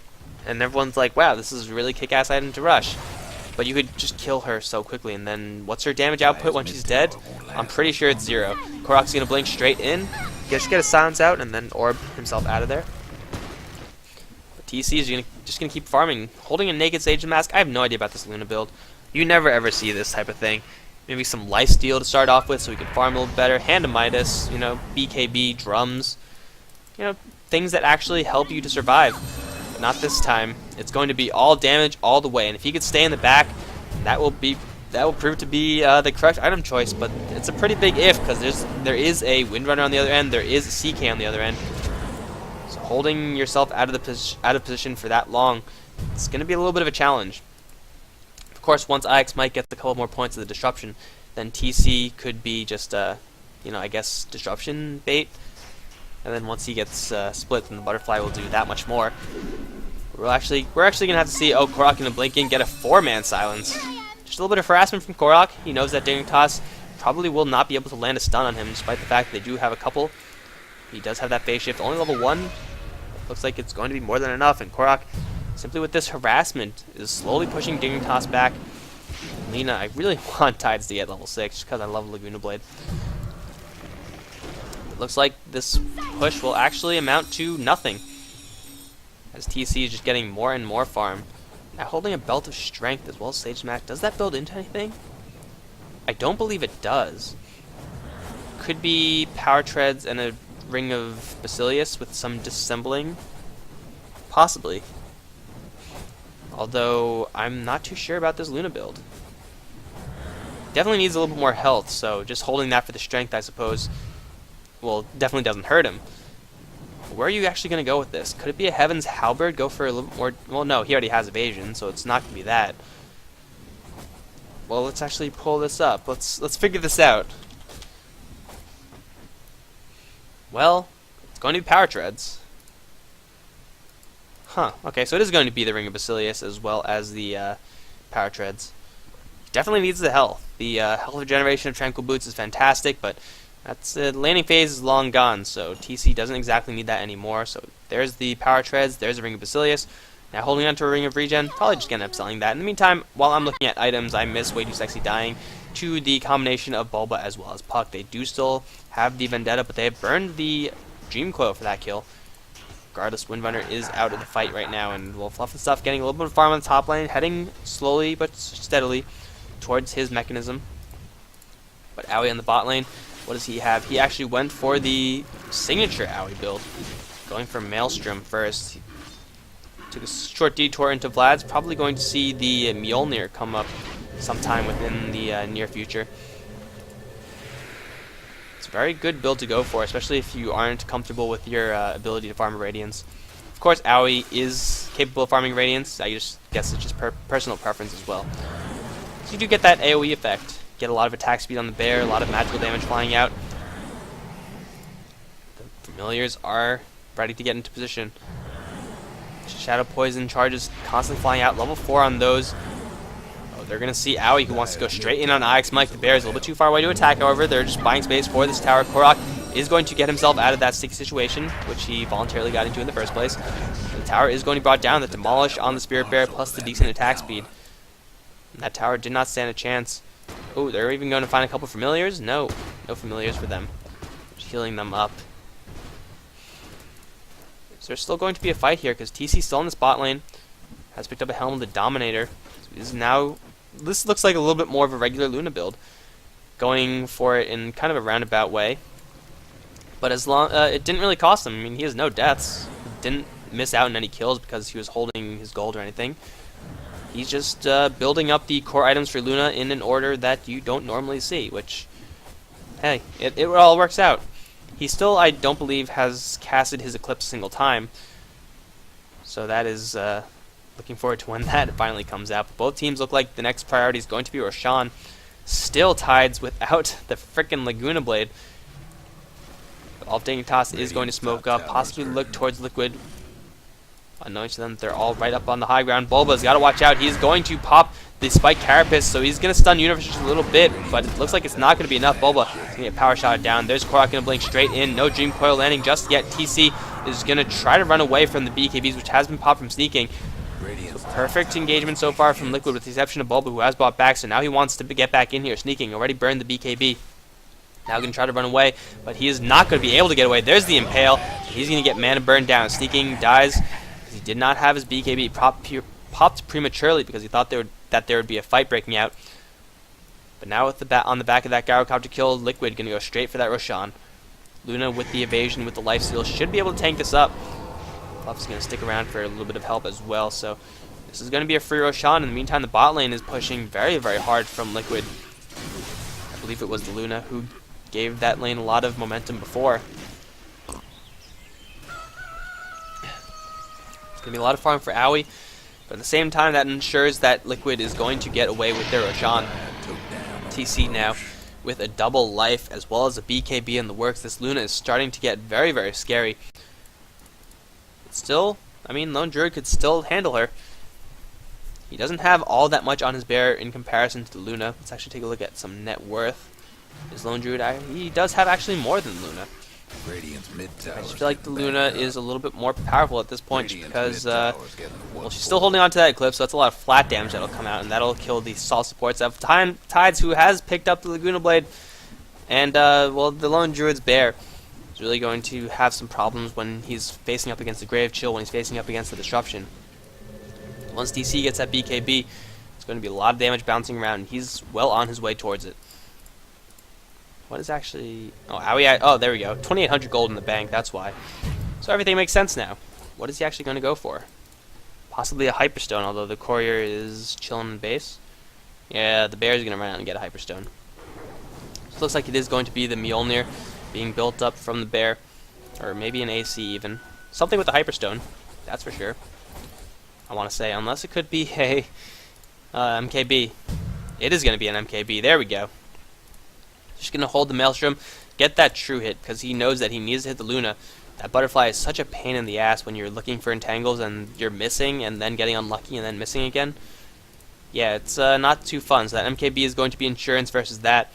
And everyone's like, wow, this is a really kick-ass item to rush. But you could just kill her so quickly, and then what's her damage output when she's dead? I'm pretty sure it's 0. Korok's gonna blink straight in, just get a silence out, and then orb himself out of there. TC is just gonna keep farming, holding a naked Sage Mask. I have no idea about this Luna build. You never ever see this type of thing. Maybe some lifesteal to start off with so we can farm a little better. Hand of Midas, you know, BKB, drums. You know, things that actually help you to survive. But not this time. It's going to be all damage all the way. And if he could stay in the back, that will prove to be the correct item choice. But it's a pretty big if, because there is a Windrunner on the other end, there is a CK on the other end. Holding yourself out of position for that long, it's going to be a little bit of a challenge. Of course, once Ix Mike gets a couple more points of the disruption, then TC could be just, you know, I guess disruption bait. And then once he gets split, then the Butterfly will do that much more. We're actually going to have to see, oh, Korok gonna blink in, get a 4-man silence. Just a little bit of harassment from Korok. He knows that Dignitas probably will not be able to land a stun on him, despite the fact that they do have a couple. He does have that phase shift, only level 1. Looks like it's going to be more than enough, and Korok, simply with this harassment, is slowly pushing Dignitas back. Lena, I really want Tides to get level 6, because I love Laguna Blade. It looks like this push will actually amount to nothing, as TC is just getting more and more farm. Now holding a Belt of Strength as well as Sage Smack, does that build into anything? I don't believe it does. Could be Power Treads and a Ring of Basilius with some disassembling? Possibly. Although, I'm not too sure about this Luna build. Definitely needs a little bit more health, so just holding that for the strength, I suppose, well, definitely doesn't hurt him. Where are you actually going to go with this? Could it be a Heaven's Halberd? Go for a little bit more... Well, no, he already has evasion, so it's not going to be that. Well, let's actually pull this up. Let's figure this out. Well, it's going to be Power Treads. Huh, okay, so it is going to be the Ring of Basilius as well as the Power Treads. Definitely needs the health. The health regeneration of Tranquil Boots is fantastic, but that's landing phase is long gone, so TC doesn't exactly need that anymore. So there's the Power Treads, there's the Ring of Basilius. Now holding on to a Ring of Regen, probably just going to end up selling that. In the meantime, while I'm looking at items, I miss Way Too Sexy dying to the combination of Bulba as well as Puck. They do still have the Vendetta, but they have burned the Dream Coil for that kill. Regardless, Windrunner is out of the fight right now, and Fluff and Stuff getting a little bit of farm on the top lane, heading slowly but steadily towards his mechanism. But Owie on the bot lane, what does he have? He actually went for the signature Owie build, going for Maelstrom first. He took a short detour into Vlad's, probably going to see the Mjolnir come up sometime within the near future. It's a very good build to go for, especially if you aren't comfortable with your ability to farm Radiance. Of course, Owie is capable of farming Radiance. I just guess it's just personal preference as well. So you do get that AoE effect. Get a lot of attack speed on the bear, a lot of magical damage flying out. The familiars are ready to get into position. Shadow Poison charges constantly flying out. Level 4 on those. Oh, they're going to see Owie, who wants to go straight in on Ix Mike. The bear is a little bit too far away to attack, however. They're just buying space for this tower. Korok is going to get himself out of that sticky situation, which he voluntarily got into in the first place. The tower is going to be brought down. The Demolish on the Spirit Bear, plus the decent attack speed. And that tower did not stand a chance. Oh, they're even going to find a couple familiars? No. No familiars for them. Just healing them up. So there's still going to be a fight here because TC's still in the spot lane. Has picked up a Helm of the Dominator. So this is now... This looks like a little bit more of a regular Luna build. Going for it in kind of a roundabout way. But as long... it didn't really cost him. I mean, he has no deaths. He didn't miss out on any kills because he was holding his gold or anything. He's just building up the core items for Luna in an order that you don't normally see, which, hey, it all works out. He still, I don't believe, has casted his Eclipse a single time, so that is looking forward to when that finally comes out. But both teams look like the next priority is going to be Roshan. Still Tides without the frickin' Laguna Blade. All Dignitas is going to smoke up, possibly look towards Liquid. Unknowing to them, they're all right up on the high ground. Bulba's got to watch out. He's going to pop the Spike Carapace, so he's going to stun Universe just a little bit, but it looks like it's not going to be enough. Bulba is going to get power shot down. There's Korok going to blink straight in. No Dream Coil landing just yet. TC is going to try to run away from the BKBs, which has been popped from sneaking. So perfect engagement so far from Liquid, with the exception of Bulba, who has bought back, so now he wants to get back in here. Sneaking, already burned the BKB. Now going to try to run away, but he is not going to be able to get away. There's the Impale. He's going to get mana burned down. Sneaking dies. He did not have his BKB popped prematurely because he thought there would be a fight breaking out. But now with the on the back of that Gyrocopter kill, Liquid going to go straight for that Roshan. Luna with the evasion, with the life steal, should be able to tank this up. Fluff's going to stick around for a little bit of help as well. So this is going to be a free Roshan. In the meantime, the bot lane is pushing very, very hard from Liquid. I believe it was the Luna who gave that lane a lot of momentum before. It's going to be a lot of farm for Owie, but at the same time that ensures that Liquid is going to get away with their Roshan. TC now with a double life as well as a BKB in the works. This Luna is starting to get very, very scary. But still, I mean, Lone Druid could still handle her. He doesn't have all that much on his bear in comparison to the Luna. Let's actually take a look at some net worth. Is Lone Druid, he does have actually more than Luna. I just feel like the Luna is a little bit more powerful at this point just because, well, she's still holding on to that Eclipse, so that's a lot of flat damage that'll come out, and that'll kill the Salt supports of Tides, who has picked up the Laguna Blade, and, well, the Lone Druid's bear is really going to have some problems when he's facing up against the Grave Chill, when he's facing up against the Disruption. Once DC gets that BKB, it's going to be a lot of damage bouncing around, and he's well on his way towards it. What is actually... Oh, Owie, oh, there we go. 2,800 gold in the bank, that's why. So everything makes sense now. What is he actually going to go for? Possibly a Hyperstone, although the Courier is chilling in base. Yeah, the bear is going to run out and get a Hyperstone. So it looks like it is going to be the Mjolnir being built up from the bear. Or maybe an AC even. Something with the Hyperstone, that's for sure. I want to say, unless it could be a MKB. It is going to be an MKB, there we go. Just going to hold the Maelstrom, get that true hit, because he knows that he needs to hit the Luna. That butterfly is such a pain in the ass when you're looking for entangles and you're missing and then getting unlucky and then missing again. Yeah, it's not too fun, so that MKB is going to be insurance versus that.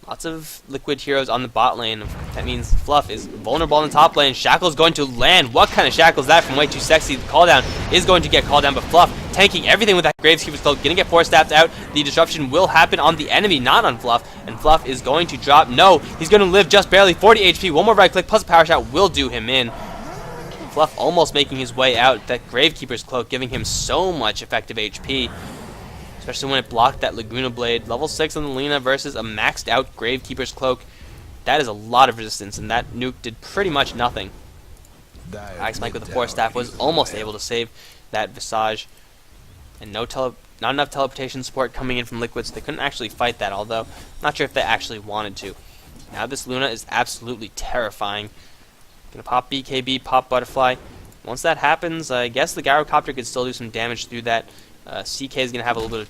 Lots of Liquid heroes on the bot lane. That means Fluff is vulnerable on the top lane. Shackle is going to land. What kind of Shackle is that from Way Too Sexy? The call down is going to get called down, but Fluff tanking everything with that Gravekeeper's Cloak. Going to get 4 staffed out. The disruption will happen on the enemy, not on Fluff. And Fluff is going to drop. No, he's going to live just barely. 40 HP. One more right click plus a power shot will do him in. Fluff almost making his way out. That Gravekeeper's Cloak giving him so much effective HP. Especially when it blocked that Laguna Blade. Level 6 on the Luna versus a maxed out Gravekeeper's Cloak. That is a lot of resistance, and that nuke did pretty much nothing. Ice Mike with the 4 staff was almost able to save that Visage. And not enough teleportation support coming in from Liquid, so they couldn't actually fight that, although not sure if they actually wanted to. Now this Luna is absolutely terrifying. Gonna pop BKB, pop Butterfly. Once that happens, I guess the Gyrocopter could still do some damage through that. CK is going to have a little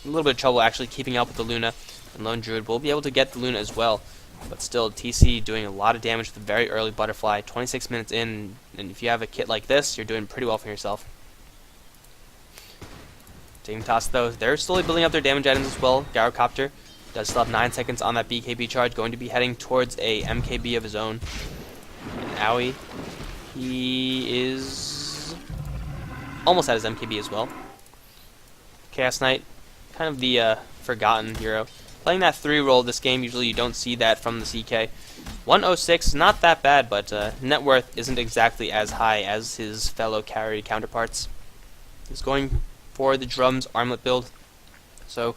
bit of trouble actually keeping up with the Luna, and Lone Druid will be able to get the Luna as well. But still, TC doing a lot of damage with the very early Butterfly. 26 minutes in, and if you have a kit like this, you're doing pretty well for yourself. Dignitas, though, they're slowly building up their damage items as well. Gyrocopter does still have 9 seconds on that BKB charge, going to be heading towards a MKB of his own. And Owie, he is almost at his MKB as well. Chaos Knight kind of the forgotten hero. Playing that 3 roll this game, usually you don't see that from the CK. 106, not that bad, but net worth isn't exactly as high as his fellow carry counterparts. He's going for the drums armlet build, so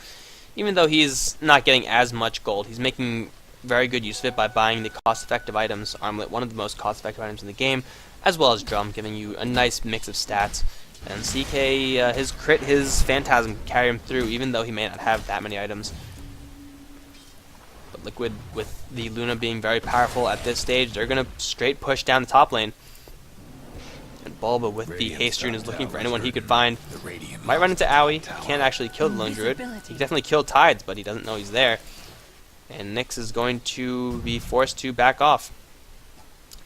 even though he's not getting as much gold, he's making very good use of it by buying the cost-effective items. Armlet, one of the most cost-effective items in the game, as well as drum, giving you a nice mix of stats. And CK, his crit, his phantasm can carry him through, even though he may not have that many items. But Liquid, with the Luna being very powerful at this stage, they're going to straight push down the top lane. And Bulba, with the haste rune, is looking for anyone he could find. Might run into Owie. Can't actually kill the lone druid. He can definitely kill Tides, but he doesn't know he's there. And Nyx is going to be forced to back off.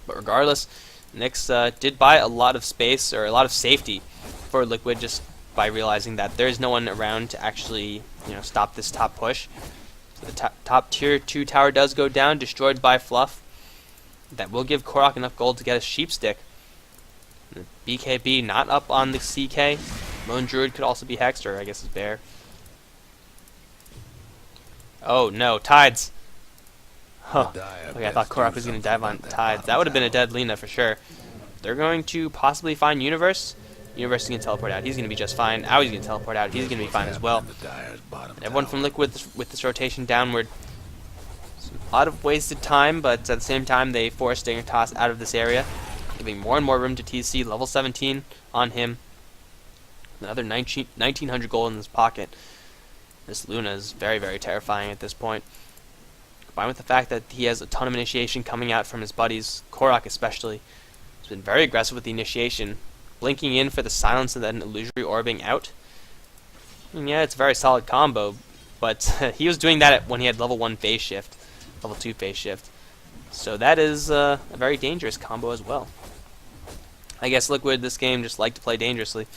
But regardless, Nyx did buy a lot of space, or a lot of safety for Liquid, just by realizing that there's no one around to actually, stop this top push. So the top tier 2 tower does go down, destroyed by Fluff. That will give Korok enough gold to get a sheep stick. The BKB not up on the CK. Lone Druid could also be hexed, or I guess it's Bear. Oh no, Tides! Huh. Okay, I thought Korok was going to dive on Tides. That would have been a dead Lina for sure. They're going to possibly find Universe. Universe is going to teleport out. He's going to be just fine. Awie's going to teleport out. He's going to be fine as well. And everyone from Liquid with this rotation downward. A lot of wasted time, but at the same time they forced Dignitas out of this area, giving more and more room to TC. Level 17 on him. Another 1900 gold in his pocket. This Luna is very, very terrifying at this point. Combined with the fact that he has a ton of initiation coming out from his buddies, Korok especially, has been very aggressive with the initiation, blinking in for the silence and then illusory orbing out. And yeah, it's a very solid combo, but he was doing that when he had level 1 phase shift, level 2 phase shift. So that is a very dangerous combo as well. I guess Liquid this game just like to play dangerously.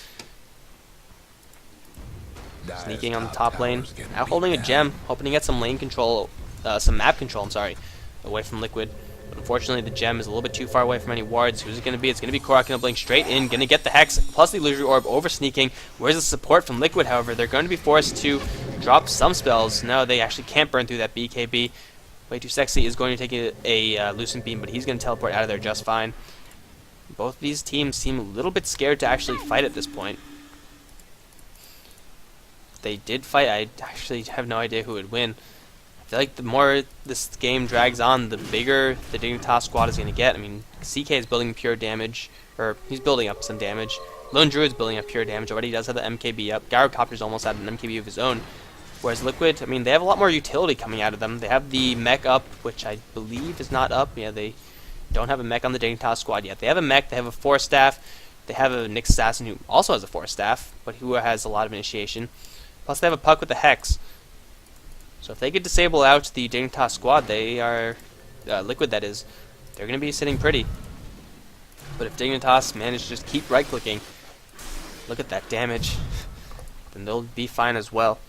Sneaking on the top lane, now holding a gem, hoping to get some lane control, some map control, away from Liquid. But unfortunately, the gem is a little bit too far away from any wards. Who's it going to be? It's going to be Korok, going to blink straight in, going to get the Hex, plus the illusory orb over sneaking. Where's the support from Liquid, however? They're going to be forced to drop some spells. No, they actually can't burn through that BKB. Way Too Sexy is going to take a Lucent Beam, but he's going to teleport out of there just fine. Both these teams seem a little bit scared to actually fight at this point. They did fight. I actually have no idea who would win. I feel like the more this game drags on, the bigger the Dignitas squad is going to get. I mean, CK is building pure damage, or he's building up some damage. Lone Druid's building up pure damage already. He does have the MKB up. Gyrocopter's almost had an MKB of his own. Whereas Liquid, I mean, they have a lot more utility coming out of them. They have the mech up, which I believe is not up. Yeah, they don't have a mech on the Dignitas squad yet. They have a mech. They have a Force Staff. They have a Nyx Assassin who also has a Force Staff, but who has a lot of initiation. Plus they have a Puck with the Hex. So if they could disable out the Dignitas squad, they are, Liquid that is, they're going to be sitting pretty. But if Dignitas manage to just keep right-clicking, look at that damage, then they'll be fine as well.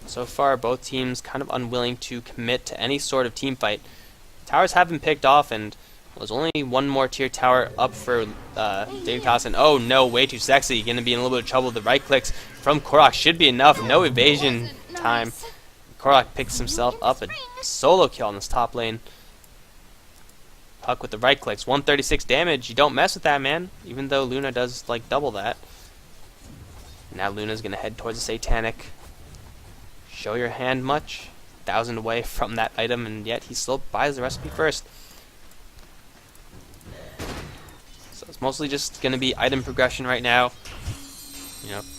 So far, both teams kind of unwilling to commit to any sort of team fight. Towers have been picked off, and there's only one more tier tower up for Dignitas, and oh no, Way Too Sexy, gonna be in a little bit of trouble. The right clicks from Korok should be enough. No evasion time. Korok picks himself up a solo kill on this top lane. Puck with the right clicks, 136 damage. You don't mess with that, man. Even though Luna does like double that. Now Luna's gonna head towards the Satanic. Show your hand much. 1,000 away from that item, and yet he still buys the recipe first. So it's mostly just going to be item progression right now.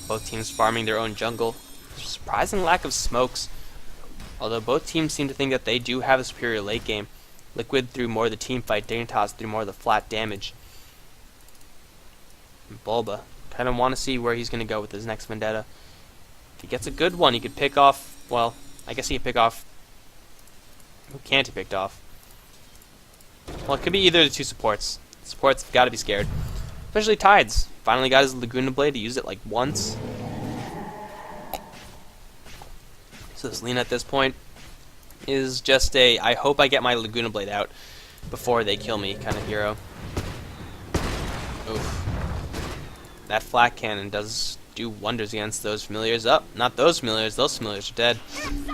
Both teams farming their own jungle. Surprising lack of smokes. Although both teams seem to think that they do have a superior late game. Liquid through more of the team fight, Dignitas through more of the flat damage. And Bulba, kind of want to see where he's going to go with his next vendetta. If he gets a good one, he could pick off, well, I guess he could pick off, who can't he pick off? Well, it could be either of the two supports. Supports have got to be scared. Especially Tides. Finally got his Laguna Blade to use it like once. So this Lina at this point is just a, I hope I get my Laguna Blade out before they kill me kind of hero. Oof. That flat cannon does do wonders against those familiars. Up, not those familiars. Those familiars are dead.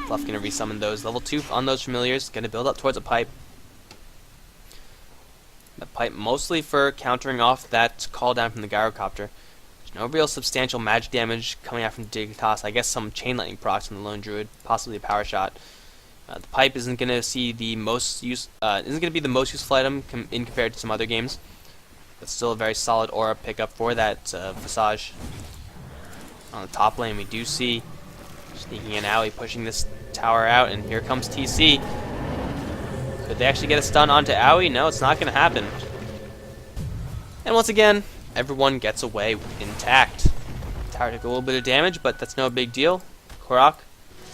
Fluff gonna resummon those. Level 2 on those familiars. Gonna build up towards a pipe. The pipe mostly for countering off that call down from the gyrocopter. There's no real substantial magic damage coming out from Dignitas. I guess some chain lightning procs from the lone druid, possibly a power shot. The pipe isn't gonna see the most use. Isn't gonna be the most useful item in compared to some other games, but still a very solid aura pickup for that Visage. On the top lane, we do see sneaking in Owie, pushing this tower out, and here comes TC. Could they actually get a stun onto Owie? No, it's not going to happen. And once again, everyone gets away intact. Tower took a little bit of damage, but that's no big deal. Korok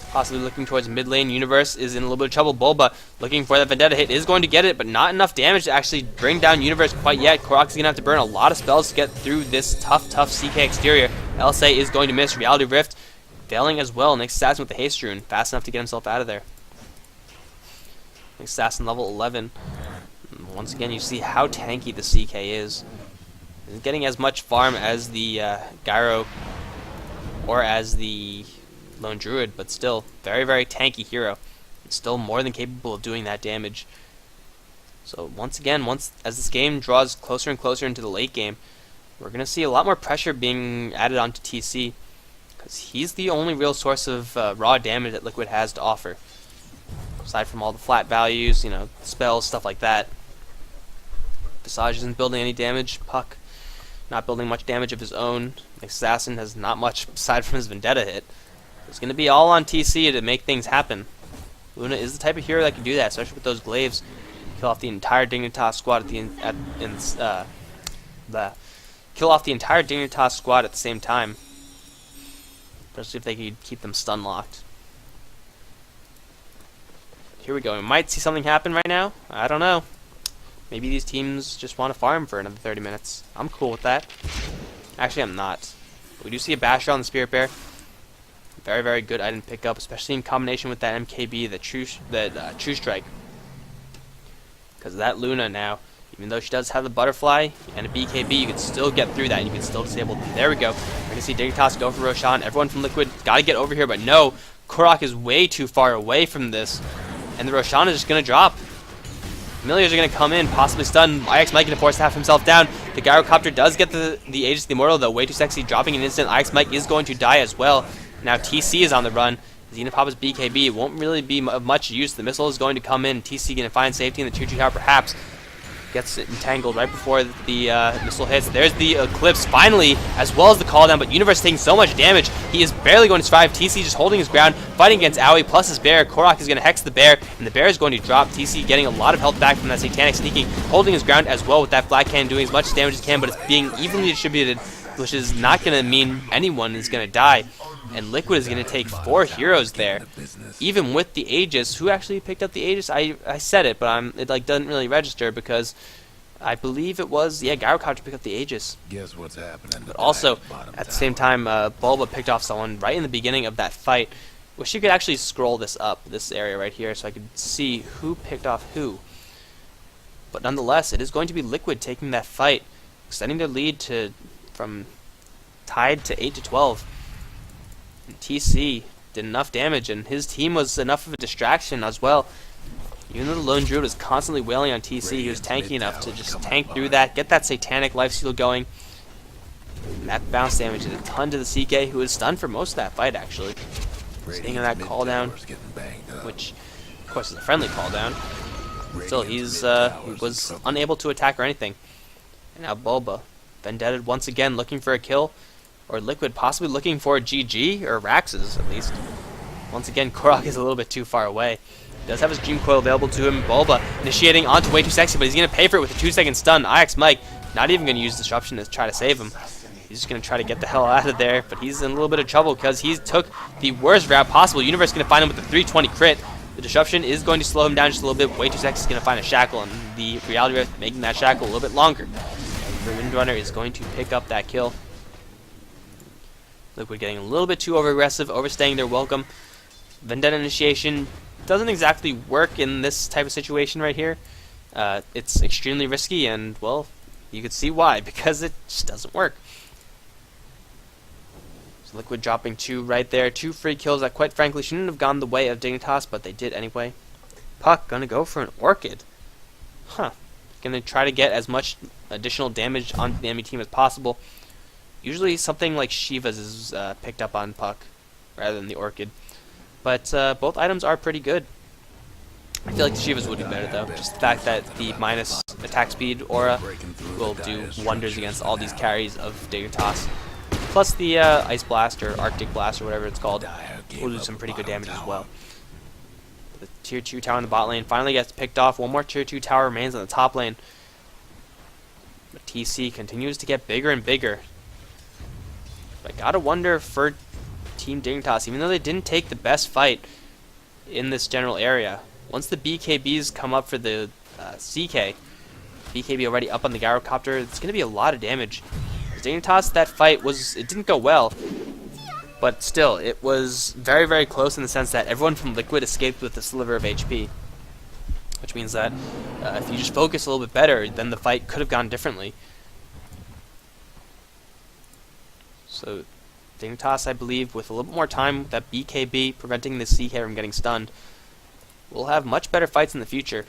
possibly looking towards mid lane. Universe is in a little bit of trouble. Bulba looking for that Vendetta hit, is going to get it, but not enough damage to actually bring down Universe quite yet. Korok's going to have to burn a lot of spells to get through this tough CK exterior. LSA is going to miss. Reality Rift failing as well. Next assassin with the haste rune, fast enough to get himself out of there. Next assassin level 11. Once again, you see how tanky the CK is. Isn't getting as much farm as the Gyro or as the Lone Druid, but still very, very tanky hero. It's still more than capable of doing that damage. So once again, as this game draws closer and closer into the late game, we're going to see a lot more pressure being added onto TC, because he's the only real source of raw damage that Liquid has to offer. Aside from all the flat values, you know, spells, stuff like that. Visage isn't building any damage. Puck not building much damage of his own. Assassin has not much aside from his Vendetta hit. It's going to be all on TC to make things happen. Luna is the type of hero that can do that, especially with those glaives. Kill off the entire Dignitas squad kill off the entire Dignitas squad at the same time. Especially if they could keep them stun locked. Here we go. We might see something happen right now. I don't know. Maybe these teams just want to farm for another 30 minutes. I'm cool with that. Actually, I'm not. But we do see a Basher on the Spirit Bear. Very, very good item pick up, especially in combination with that MKB, the True Strike. Because that Luna now, even though she does have the Butterfly and a BKB, you can still get through that, and you can still disable them. There we go. We're going to see Dignitas go for Roshan. Everyone from Liquid got to get over here, but no. Korok is way too far away from this, and the Roshan is just going to drop. Familiars are going to come in, possibly stun. IX Mike going to force to have himself down. The Gyrocopter does get the Aegis of the Immortal, though way too sexy, dropping an instant. IX Mike is going to die as well. Now TC is on the run. Xenopapa's BKB won't really be of much use. The missile is going to come in. TC going to find safety in the Choo-Choo Tower, perhaps. Gets it entangled right before the missile hits. There's the Eclipse, finally, as well as the call down, but Universe taking so much damage, he is barely going to survive. TC just holding his ground, fighting against Owie, plus his bear. Korok is going to hex the bear, and the bear is going to drop. TC getting a lot of health back from that Satanic sneaking, holding his ground as well with that Black Cannon, doing as much damage as he can, but it's being evenly distributed, which is not going to mean anyone is going to die. And Liquid is going to take 4 heroes there, even with the Aegis. Who actually picked up the Aegis? I said it, but it doesn't really register because I believe it was Gyrocopter picked up the Aegis. Guess what's happening? But also at the same time, Bulba picked off someone right in the beginning of that fight. Wish you could actually scroll this up, this area right here, so I could see who picked off who. But nonetheless, it is going to be Liquid taking that fight, extending their lead from tied to 8-12. And TC did enough damage, and his team was enough of a distraction as well. Even though the Lone Druid was constantly wailing on TC, he was tanky enough to just tank through that, get that Satanic Lifesteal going. And that bounce damage did a ton to the CK, who was stunned for most of that fight, actually. Staying on that call down, which, of course, is a friendly call down. Still, he was unable to attack or anything. And now Bulba, Vendetta once again looking for a kill. Or Liquid possibly looking for a GG, or Rax's at least. Once again, Korok is a little bit too far away. He does have his Dream Coil available to him. Bulba initiating onto Way Too Sexy, but he's going to pay for it with a 2-second stun. IX Mike not even going to use Disruption to try to save him. He's just going to try to get the hell out of there, but he's in a little bit of trouble because he took the worst route possible. Universe is going to find him with a 320 crit. The Disruption is going to slow him down just a little bit. Way Too Sexy is going to find a Shackle, and the Reality Rift making that Shackle a little bit longer. And the Windrunner is going to pick up that kill. Liquid getting a little bit too over-aggressive, overstaying their welcome. Vendetta initiation doesn't exactly work in this type of situation right here. It's extremely risky, and, well, you could see why, because it just doesn't work. Liquid dropping 2 right there. 2 free kills that quite frankly shouldn't have gone the way of Dignitas, but they did anyway. Puck gonna go for an Orchid. Huh. Gonna try to get as much additional damage onto the enemy team as possible. Usually something like Shiva's is picked up on Puck rather than the Orchid. But both items are pretty good. I feel like the Shiva's would be better though. Just the fact that the minus attack speed aura will do wonders against all these carries of Dignitas. Plus the Ice Blast or Arctic Blast or whatever it's called will do some pretty good damage as well. The tier 2 tower in the bot lane finally gets picked off. One more tier 2 tower remains on the top lane. But TC continues to get bigger and bigger. But I gotta wonder for Team Dignitas, even though they didn't take the best fight in this general area, once the BKBs come up for the CK, BKB already up on the Gyrocopter, it's going to be a lot of damage. Dignitas, that fight it didn't go well, but still, it was very, very close in the sense that everyone from Liquid escaped with a sliver of HP. Which means that if you just focus a little bit better, then the fight could have gone differently. So, Dignitas, I believe, with a little bit more time, with that BKB preventing the CK from getting stunned, we'll have much better fights in the future.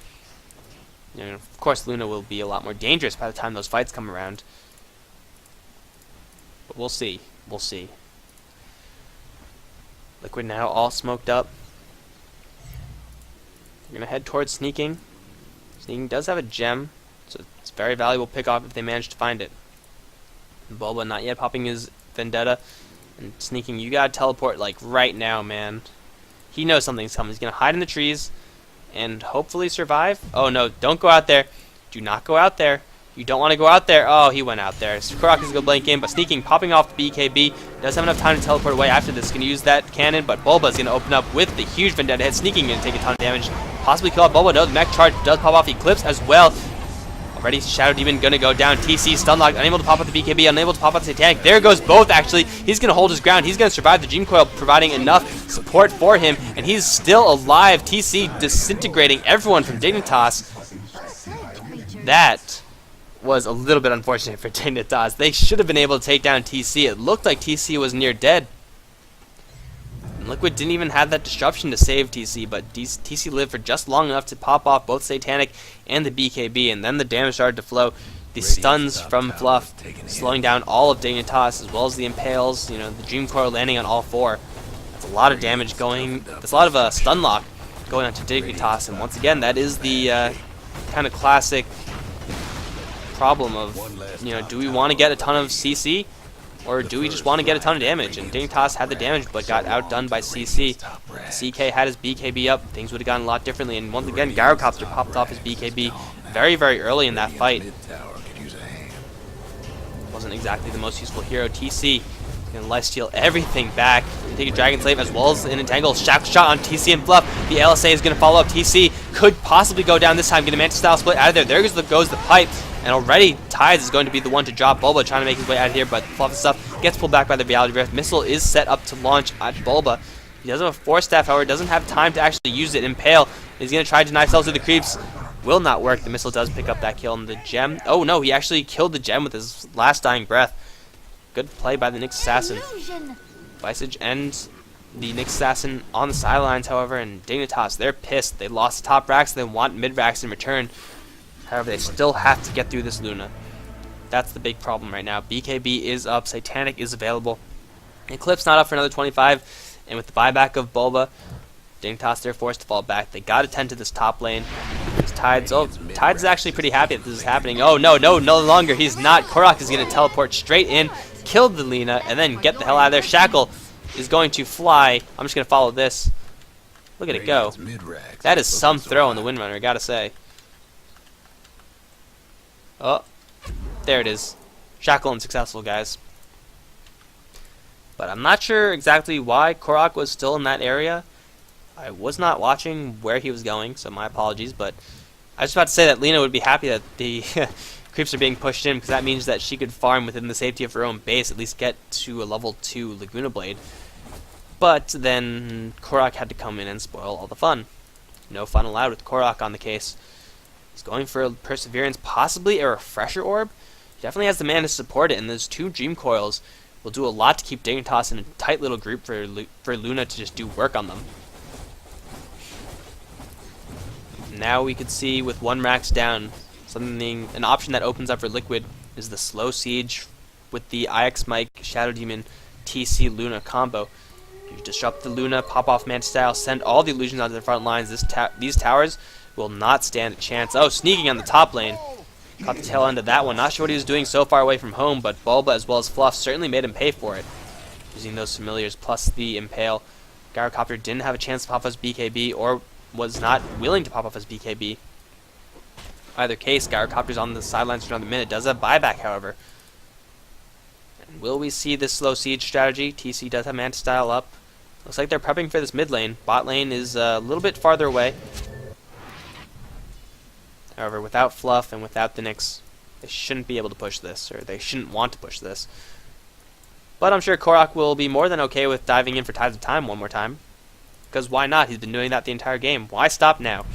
You know, of course, Luna will be a lot more dangerous by the time those fights come around. But we'll see. We'll see. Liquid now all smoked up. We're going to head towards Sneaking. Sneaking does have a gem, so it's a very valuable pick-off if they manage to find it. Bulba not yet popping his Vendetta. And Sneaking, you gotta teleport like right now, man. He knows something's coming. He's gonna hide in the trees and hopefully survive. Oh no, don't go out there. Do not go out there. You don't want to go out there. Oh, he went out there. So Korok is a good blank game, but Sneaking, popping off the BKB, does have enough time to teleport away after this. Going to use that cannon, but Bulba is going to open up with the huge Vendetta hit. Sneaking going to take a ton of damage. Possibly kill out Bulba. No, the mech charge does pop off Eclipse as well. Already Shadow Demon going to go down. TC Stunlock, unable to pop out the BKB, unable to pop out the Satanic. There goes both, actually. He's going to hold his ground. He's going to survive the Gene Coil, providing enough support for him, and he's still alive. TC disintegrating everyone from Dignitas. That was a little bit unfortunate for Dignitas. They should have been able to take down TC. It looked like TC was near dead. And Liquid didn't even have that disruption to save TC, but TC lived for just long enough to pop off both Satanic and the BKB, and then the damage started to flow. The stuns from Fluff slowing down all of Dignitas, as well as the Impales, you know, the Dream Coil landing on all four. That's a lot of damage going, that's a lot of stun lock going onto Dignitas, and once again, that is the kind of classic problem of, you know, do we want to get a ton of CC or do we just want to get a ton of damage? And Dignitas had the damage but got outdone by CC. CK had his BKB up, things would have gone a lot differently, and once again Gyrocopter popped off his BKB very, very early in that fight. Wasn't exactly the most useful hero. TC gonna lifesteal everything back, take a Dragon Slave as well as an Entangle. Shackle shot on TC and Fluff. The LSA is gonna follow up. TC could possibly go down this time, get a Manta style split out of there. There goes the pipe. And already Tides is going to be the one to drop Bulba, trying to make his way out of here, but Fluff and stuff gets pulled back by the Reality Rift. Missile is set up to launch at Bulba. He doesn't have a Force Staff, however, doesn't have time to actually use it. Impale is going to try to deny cells to the creeps. Will not work. The missile does pick up that kill, and the gem. Oh no, he actually killed the gem with his last dying breath. Good play by the Nyx Assassin. Visage and the Nyx Assassin on the sidelines, however, and Dignitas, they're pissed. They lost the top racks, they want mid racks in return. However, they still have to get through this Luna. That's the big problem right now. BKB is up, Satanic is available. Eclipse not up for another 25, and with the buyback of Bulba, Dignitas, they're forced to fall back. They gotta tend to this top lane. Tides is actually pretty happy that this is happening. Oh no longer. He's not. Korok is gonna teleport straight in, kill the Lina, and then get the hell out of there. Shackle is going to fly. I'm just gonna follow this. Look at it go. That is some throw on the Windrunner, I gotta say. Oh, there it is. Shackle unsuccessful, guys. But I'm not sure exactly why Korok was still in that area. I was not watching where he was going, so my apologies. But I was about to say that Lina would be happy that the creeps are being pushed in, because that means that she could farm within the safety of her own base, at least get to a level 2 Laguna Blade. But then Korok had to come in and spoil all the fun. No fun allowed with Korok on the case. He's going for a Perseverance, possibly a Refresher Orb. He definitely has the mana to support it, and there's 2 Dream Coils. will do a lot to keep Dignitas in a tight little group for Luna to just do work on them. Now we could see with one max down, an option that opens up for Liquid is the slow siege with the IX Mike Shadow Demon TC Luna combo. You disrupt the Luna, pop off Manta Style, send all the illusions onto the front lines. These towers will not stand a chance. Oh, sneaking on the top lane. Caught the tail end of that one. Not sure what he was doing so far away from home, but Bulba as well as Fluff certainly made him pay for it. Using those familiars plus the Impale. Gyrocopter didn't have a chance to pop off his BKB or was not willing to pop off his BKB. Either case, Gyrocopter's on the sidelines for another minute. Does have buyback, however. And will we see this slow siege strategy? TC does have Manta Style up. Looks like they're prepping for this mid lane. Bot lane is a little bit farther away. However, without Fluff and without the Nyx, they shouldn't be able to push this, or they shouldn't want to push this. But I'm sure Korok will be more than okay with diving in for Tides of Time one more time. Because why not? He's been doing that the entire game. Why stop now?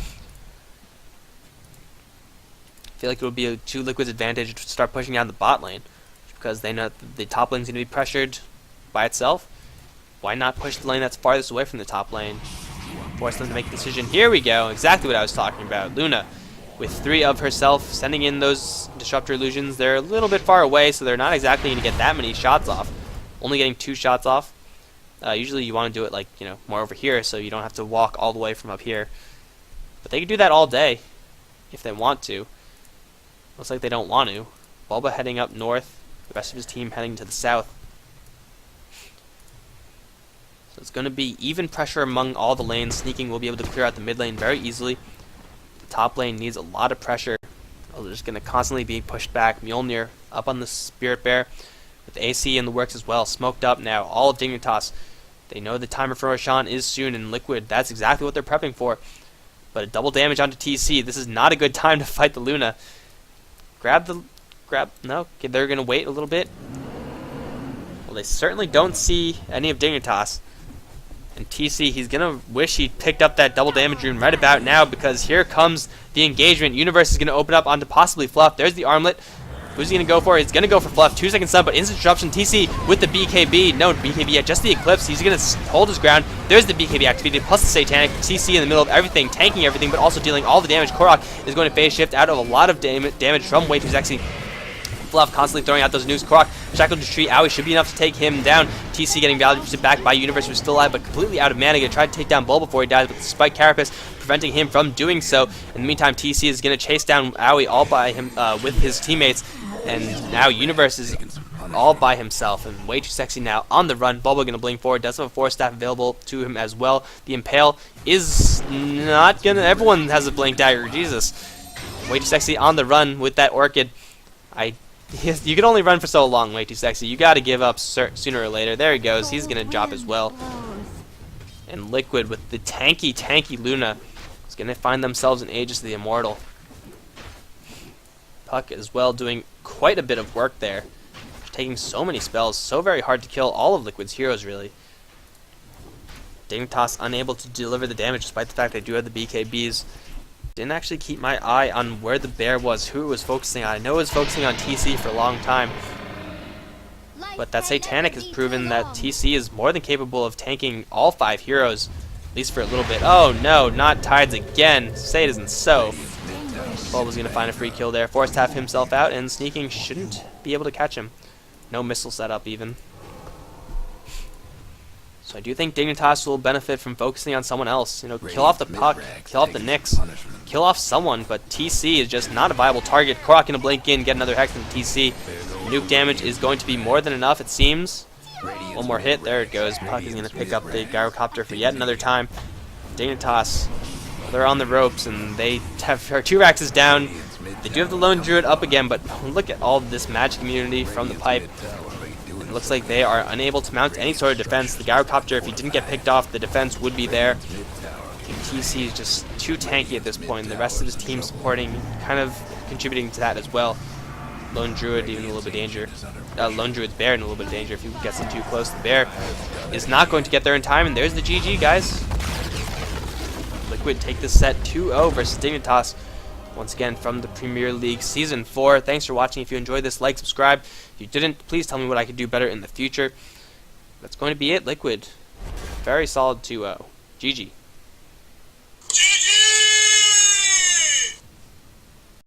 I feel like it would be to Liquid's advantage to start pushing down the bot lane. Because they know the top lane's going to be pressured by itself. Why not push the lane that's farthest away from the top lane? Force them to make a decision. Here we go. Exactly what I was talking about. Luna, with 3 of herself, sending in those Disruptor Illusions. They're a little bit far away, so they're not exactly going to get that many shots off. Only getting 2 shots off. Usually you want to do it like, more over here, so you don't have to walk all the way from up here. But they can do that all day, if they want to. Looks like they don't want to. Bulba heading up north, the rest of his team heading to the south. So it's going to be even pressure among all the lanes. Sneaking will be able to clear out the mid lane very easily. The top lane needs a lot of pressure. They're just going to constantly be pushed back. Mjolnir up on the Spirit Bear with AC in the works as well. Smoked up now. All of Dignitas. They know the timer for Roshan is soon in Liquid. That's exactly what they're prepping for. But a double damage onto TC. This is not a good time to fight the Luna. No. Okay, they're going to wait a little bit. Well, they certainly don't see any of Dignitas. And TC, he's going to wish he picked up that double damage rune right about now, because here comes the engagement. Universe is going to open up onto possibly Fluff. There's the armlet. Who's he going to go for? He's going to go for Fluff. 2-second stun, but instant disruption. TC with the BKB. No BKB yet, just the Eclipse. He's going to hold his ground. There's the BKB activated, plus the Satanic. TC in the middle of everything, tanking everything, but also dealing all the damage. Korok is going to phase shift out of a lot of damage from way too sexy. Fluff constantly throwing out those nukes. Korok shackled to tree. Owie should be enough to take him down. TC getting value boosted back by Universe, who's still alive but completely out of mana. Gonna try to take down Bull before he dies, but the Spike Carapace preventing him from doing so. In the meantime, TC is gonna chase down Owie all by him with his teammates, and now Universe is all by himself and way too sexy now on the run. Bulba gonna blink forward. Does have a Force Staff available to him as well. The Impale is not gonna. Everyone has a blink dagger. Jesus, way too sexy on the run with that Orchid. You can only run for so long, way too sexy. You got to give up sooner or later. There he goes. He's going to drop as well. And Liquid with the tanky Luna is going to find themselves in Aegis of the Immortal. Puck as well doing quite a bit of work there. Taking so many spells. So very hard to kill all of Liquid's heroes, really. Dignitas unable to deliver the damage despite the fact they do have the BKBs. Didn't actually keep my eye on where the bear was, who it was focusing on. I know it was focusing on TC for a long time. But that Satanic has proven that TC is more than capable of tanking all 5 heroes, at least for a little bit. Oh no, not Tides again. Say it isn't so. Bulba's going to find a free kill there. Force Staff himself out, and Sneaking shouldn't be able to catch him. No missile setup even. So I do think Dignitas will benefit from focusing on someone else. Kill off the Puck, kill off the Nyx, kill off someone, but TC is just not a viable target. Korok gonna blink in, get another Hex from TC. Nuke damage is going to be more than enough, it seems. One more hit, there it goes. Puck is gonna pick up the Gyrocopter for yet another time. Dignitas, they're on the ropes, and they have 2 Raxes down. They do have the Lone Druid up again, but look at all this magic immunity from the pipe. It looks like they are unable to mount any sort of defense. The Gyrocopter, if he didn't get picked off, the defense would be there. TC is just too tanky at this point. The rest of his team supporting, kind of contributing to that as well. Lone Druid even a little bit of danger. Lone Druid's Bear in a little bit of danger if he gets in too close. The Bear is not going to get there in time, and there's the GG, guys. Liquid take this set 2-0 versus Dignitas. once again from the Premier League Season 4. Thanks for watching. If you enjoyed this, like, subscribe. If you didn't, please tell me what I could do better in the future. That's going to be it, Liquid. Very solid 2-0. GG.